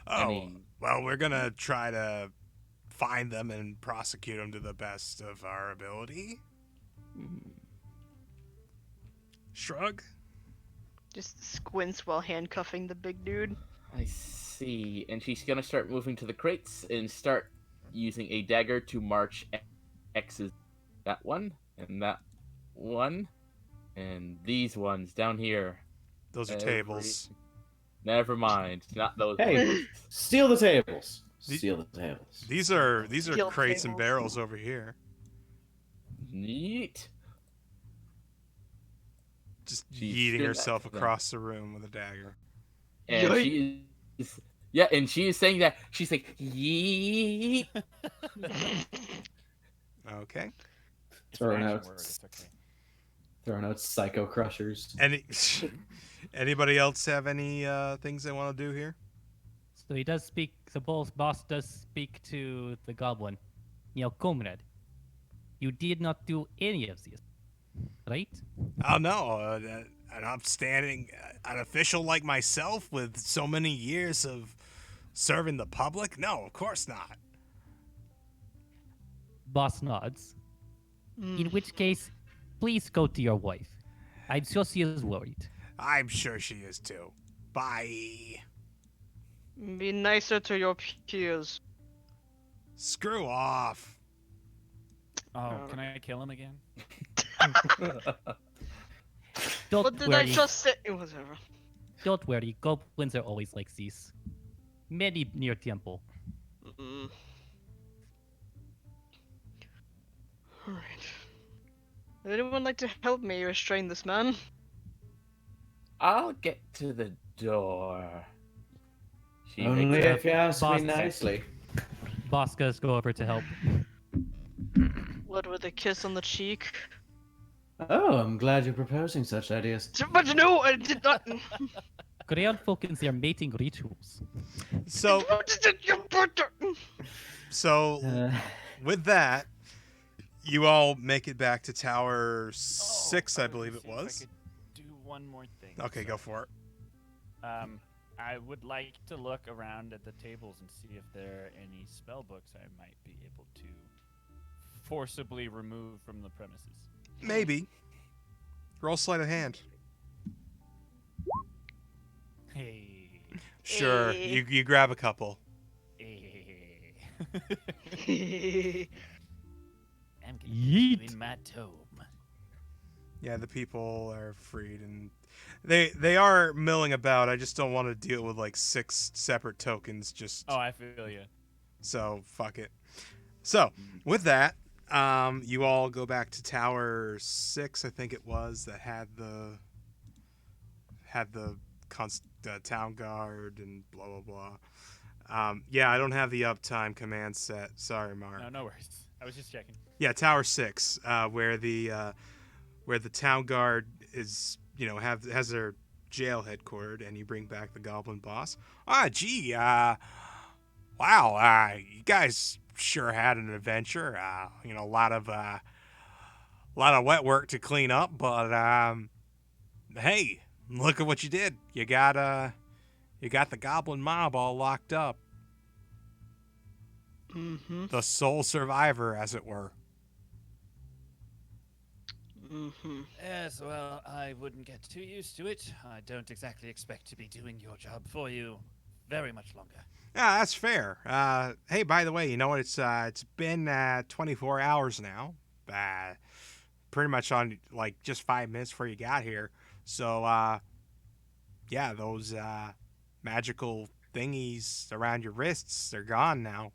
Oh, well, we're gonna try to find them and prosecute them to the best of our ability. Shrug. Just squints while handcuffing the big dude. I see. And she's gonna start moving to the crates and start using a dagger to march X's. That one, and that one, and these ones down here. Those are tables. Never mind, not those Hey, ones. steal the tables. Steal the tables. These are Steel crates and tables. barrels over here. Neat. Just She's yeeting doing that herself to them. across the room with a dagger. And Yoink. she is, yeah, and she is saying that she's like, yeet. Okay. It's an Throwing action out, word. It's okay. throwing out psycho crushers. Anybody else have any things they want to do here? So he does speak. The boss does speak to the goblin. You know, comrade, you did not do any of this, right? Oh no, an upstanding, an official like myself with so many years of serving the public? No, of course not. Boss nods. Mm. In which case, please go to your wife. I'm sure she is worried. I'm sure she is too. Bye. Be nicer to your peers. Screw off. Oh, can I kill him again? Don't What did I worry. just say? Whatever. Don't worry. Goblins are always like this. Many near temple. Mm. Alright. Would anyone like to help me restrain this man? I'll get to the door. She Only makes a if you ask me boss- nicely. Boss does go over to help. What with a kiss on the cheek? Oh, I'm glad you're proposing such ideas. But no, I did not. Korean folk and their mating rituals. So, so Uh, with that, you all make it back to Tower 6, I believe it See if I was. could do one more thing. Okay, go for it. I would like to look around at the tables and see if there are any spell books I might be able to forcibly remove from the premises. Maybe. Roll sleight of hand. Hey. Sure, Hey. you grab a couple. Hey. Hey. I'm gonna Yeet. put you in my tome. Yeah, the people are freed, and they are milling about. I just don't want to deal with like 6 separate tokens. Just Oh, I feel you. so fuck it. So with that, you all go back to Tower 6, I think it was, that had the town guard and blah blah blah. Yeah, I don't have the uptime command set. Sorry, Mark. No worries. I was just checking. Yeah, Tower 6, where the town guard is, you know, has their jail headquartered, and you bring back the goblin boss. Gee, wow, you guys sure had an adventure. You know, a lot of wet work to clean up, but hey, look at what you did. You got the goblin mob all locked up. Mm-hmm. The sole survivor, as it were. Mm-hmm. Yes, well, I wouldn't get too used to it. I don't exactly expect to be doing your job for you very much longer. Yeah, that's fair. Hey, by the way, you know what? It's been 24 hours now. Pretty much on like just 5 minutes before you got here. So yeah, those magical thingies around your wrists, they're gone now.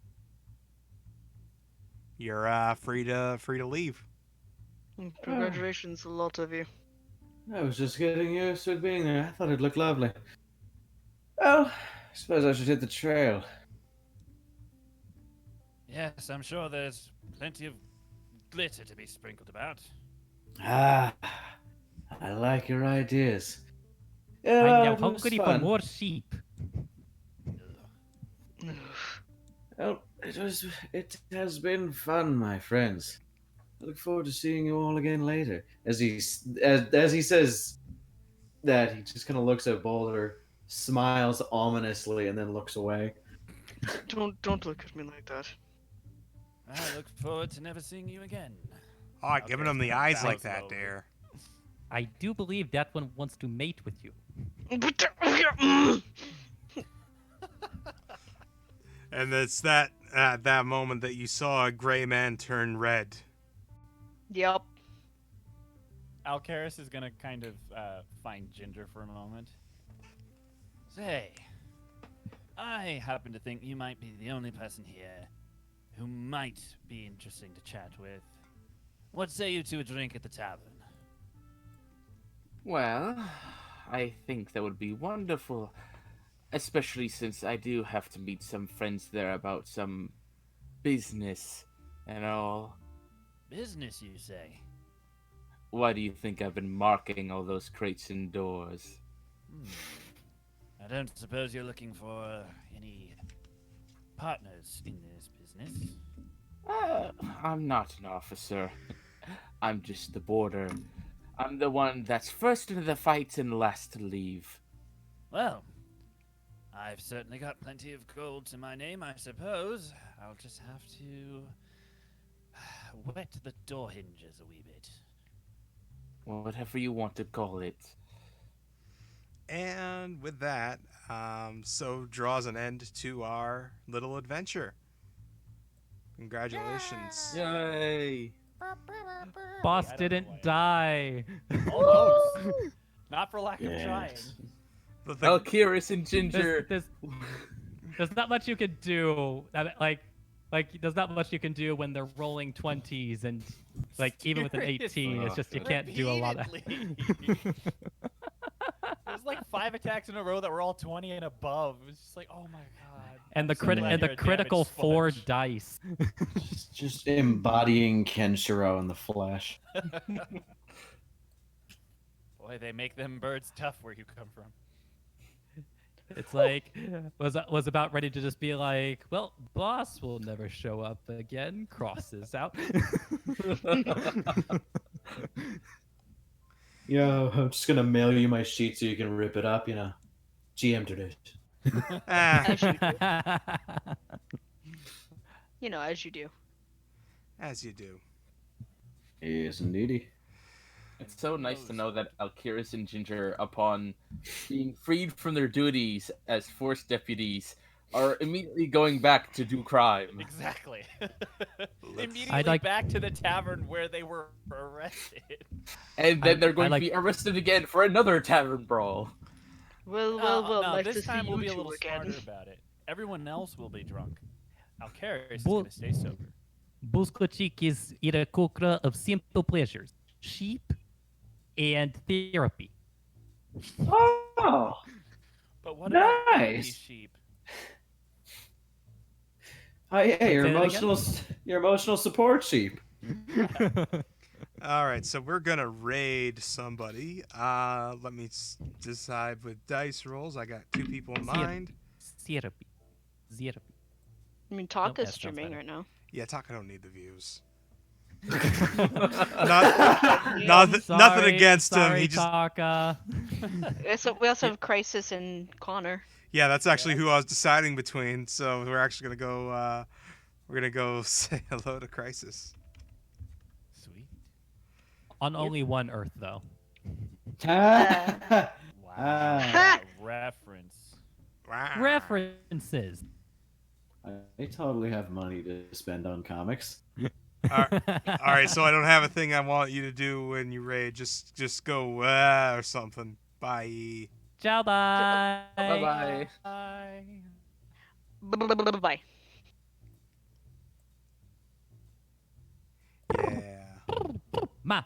You're free to leave. Congratulations, a lot of you. I was just getting used to it being there. I thought it looked lovely. Well, I suppose I should hit the trail. Yes, I'm sure there's plenty of glitter to be sprinkled about. Ah, I like your ideas. I'm Yeah, now it was hungry for fun. more sheep. Well, it has been fun, my friends. I look forward to seeing you all again later. As he says that, he just kind of looks at Boulder, smiles ominously, and then looks away. Don't look at me like that. I look forward to never seeing you again. Oh, giving them the kinda eyes like bows that, slowly. there. I do believe that one wants to mate with you. And it's that at that moment that you saw a gray man turn red. Yep. Alcaris is gonna kind of find Ginger for a moment. Say, I happen to think you might be the only person here who might be interesting to chat with. What say you to a drink at the tavern? Well, I think that would be wonderful. Especially since I do have to meet some friends there about some business and all. Business, you say? Why do you think I've been marking all those crates indoors? I don't suppose you're looking for any partners in this business. I'm not an officer. I'm just the border. I'm the one that's first into the fight and last to leave. Well, I've certainly got plenty of gold to my name, I suppose. I'll just have to wet the door hinges a wee bit. Whatever you want to call it. And with that, so draws an end to our little adventure. Congratulations. Yay! Boss I don't know didn't why. die. Almost. Not for lack of trying. Yes. But the- Alkiris and Ginger. There's not much you can do. There's not much you can do when they're rolling 20s and like even with an 18, it's just you can't do a lot of. Repeatedly. There's like 5 attacks in a row that were all 20 and above. It was just like, oh my god. And the I'm so glad and you're the a critical damage 4 sponge. dice. Just embodying Kenshiro in the flesh. Boy, they make them birds tough where you come from. It's like was about ready to just be like, well, boss will never show up again. Crosses out. Yo, I'm just gonna mail you my sheet so you can rip it up, GM tradition. Ah, You know, as you do. as you do. Yes, indeedy. It's so nice to know that Alkiris and Ginger, upon being freed from their duties as force deputies, are immediately going back to do crime. Exactly. Let's- Immediately back to the tavern where they were arrested. And then they're I going like- to be arrested again for another tavern brawl. Well, No, nice this to time see we'll you be a two little again. smarter about it. Everyone else will be drunk. Alcaris is Bull- going to stay sober. Buskochik is Irakokra of simple pleasures, sheep, and therapy. Oh, But what about Nice. these sheep? yeah, your Say that again? your emotional support sheep. All right, so we're gonna raid somebody. Let me decide with dice rolls. I got 2 people in mind. Therapy. Therapy. I mean, Taka's that sounds streaming better. right now. Yeah, Taka don't need the views. Nothing Sorry, against him. sorry, He just Taka. So we also have Crisis and Connor. yeah, that's actually who I was deciding between. So we're actually gonna go. We're gonna go say hello to Crisis. Sweet. On only one Earth, though. Ah. Wow. Ah. That reference. Wow. References. I totally have money to spend on comics. All right, so I don't have a thing I want you to do when you raid. Just go or something. Bye. Ciao, bye. Bye-bye. Bye. Bye. Yeah. Ma.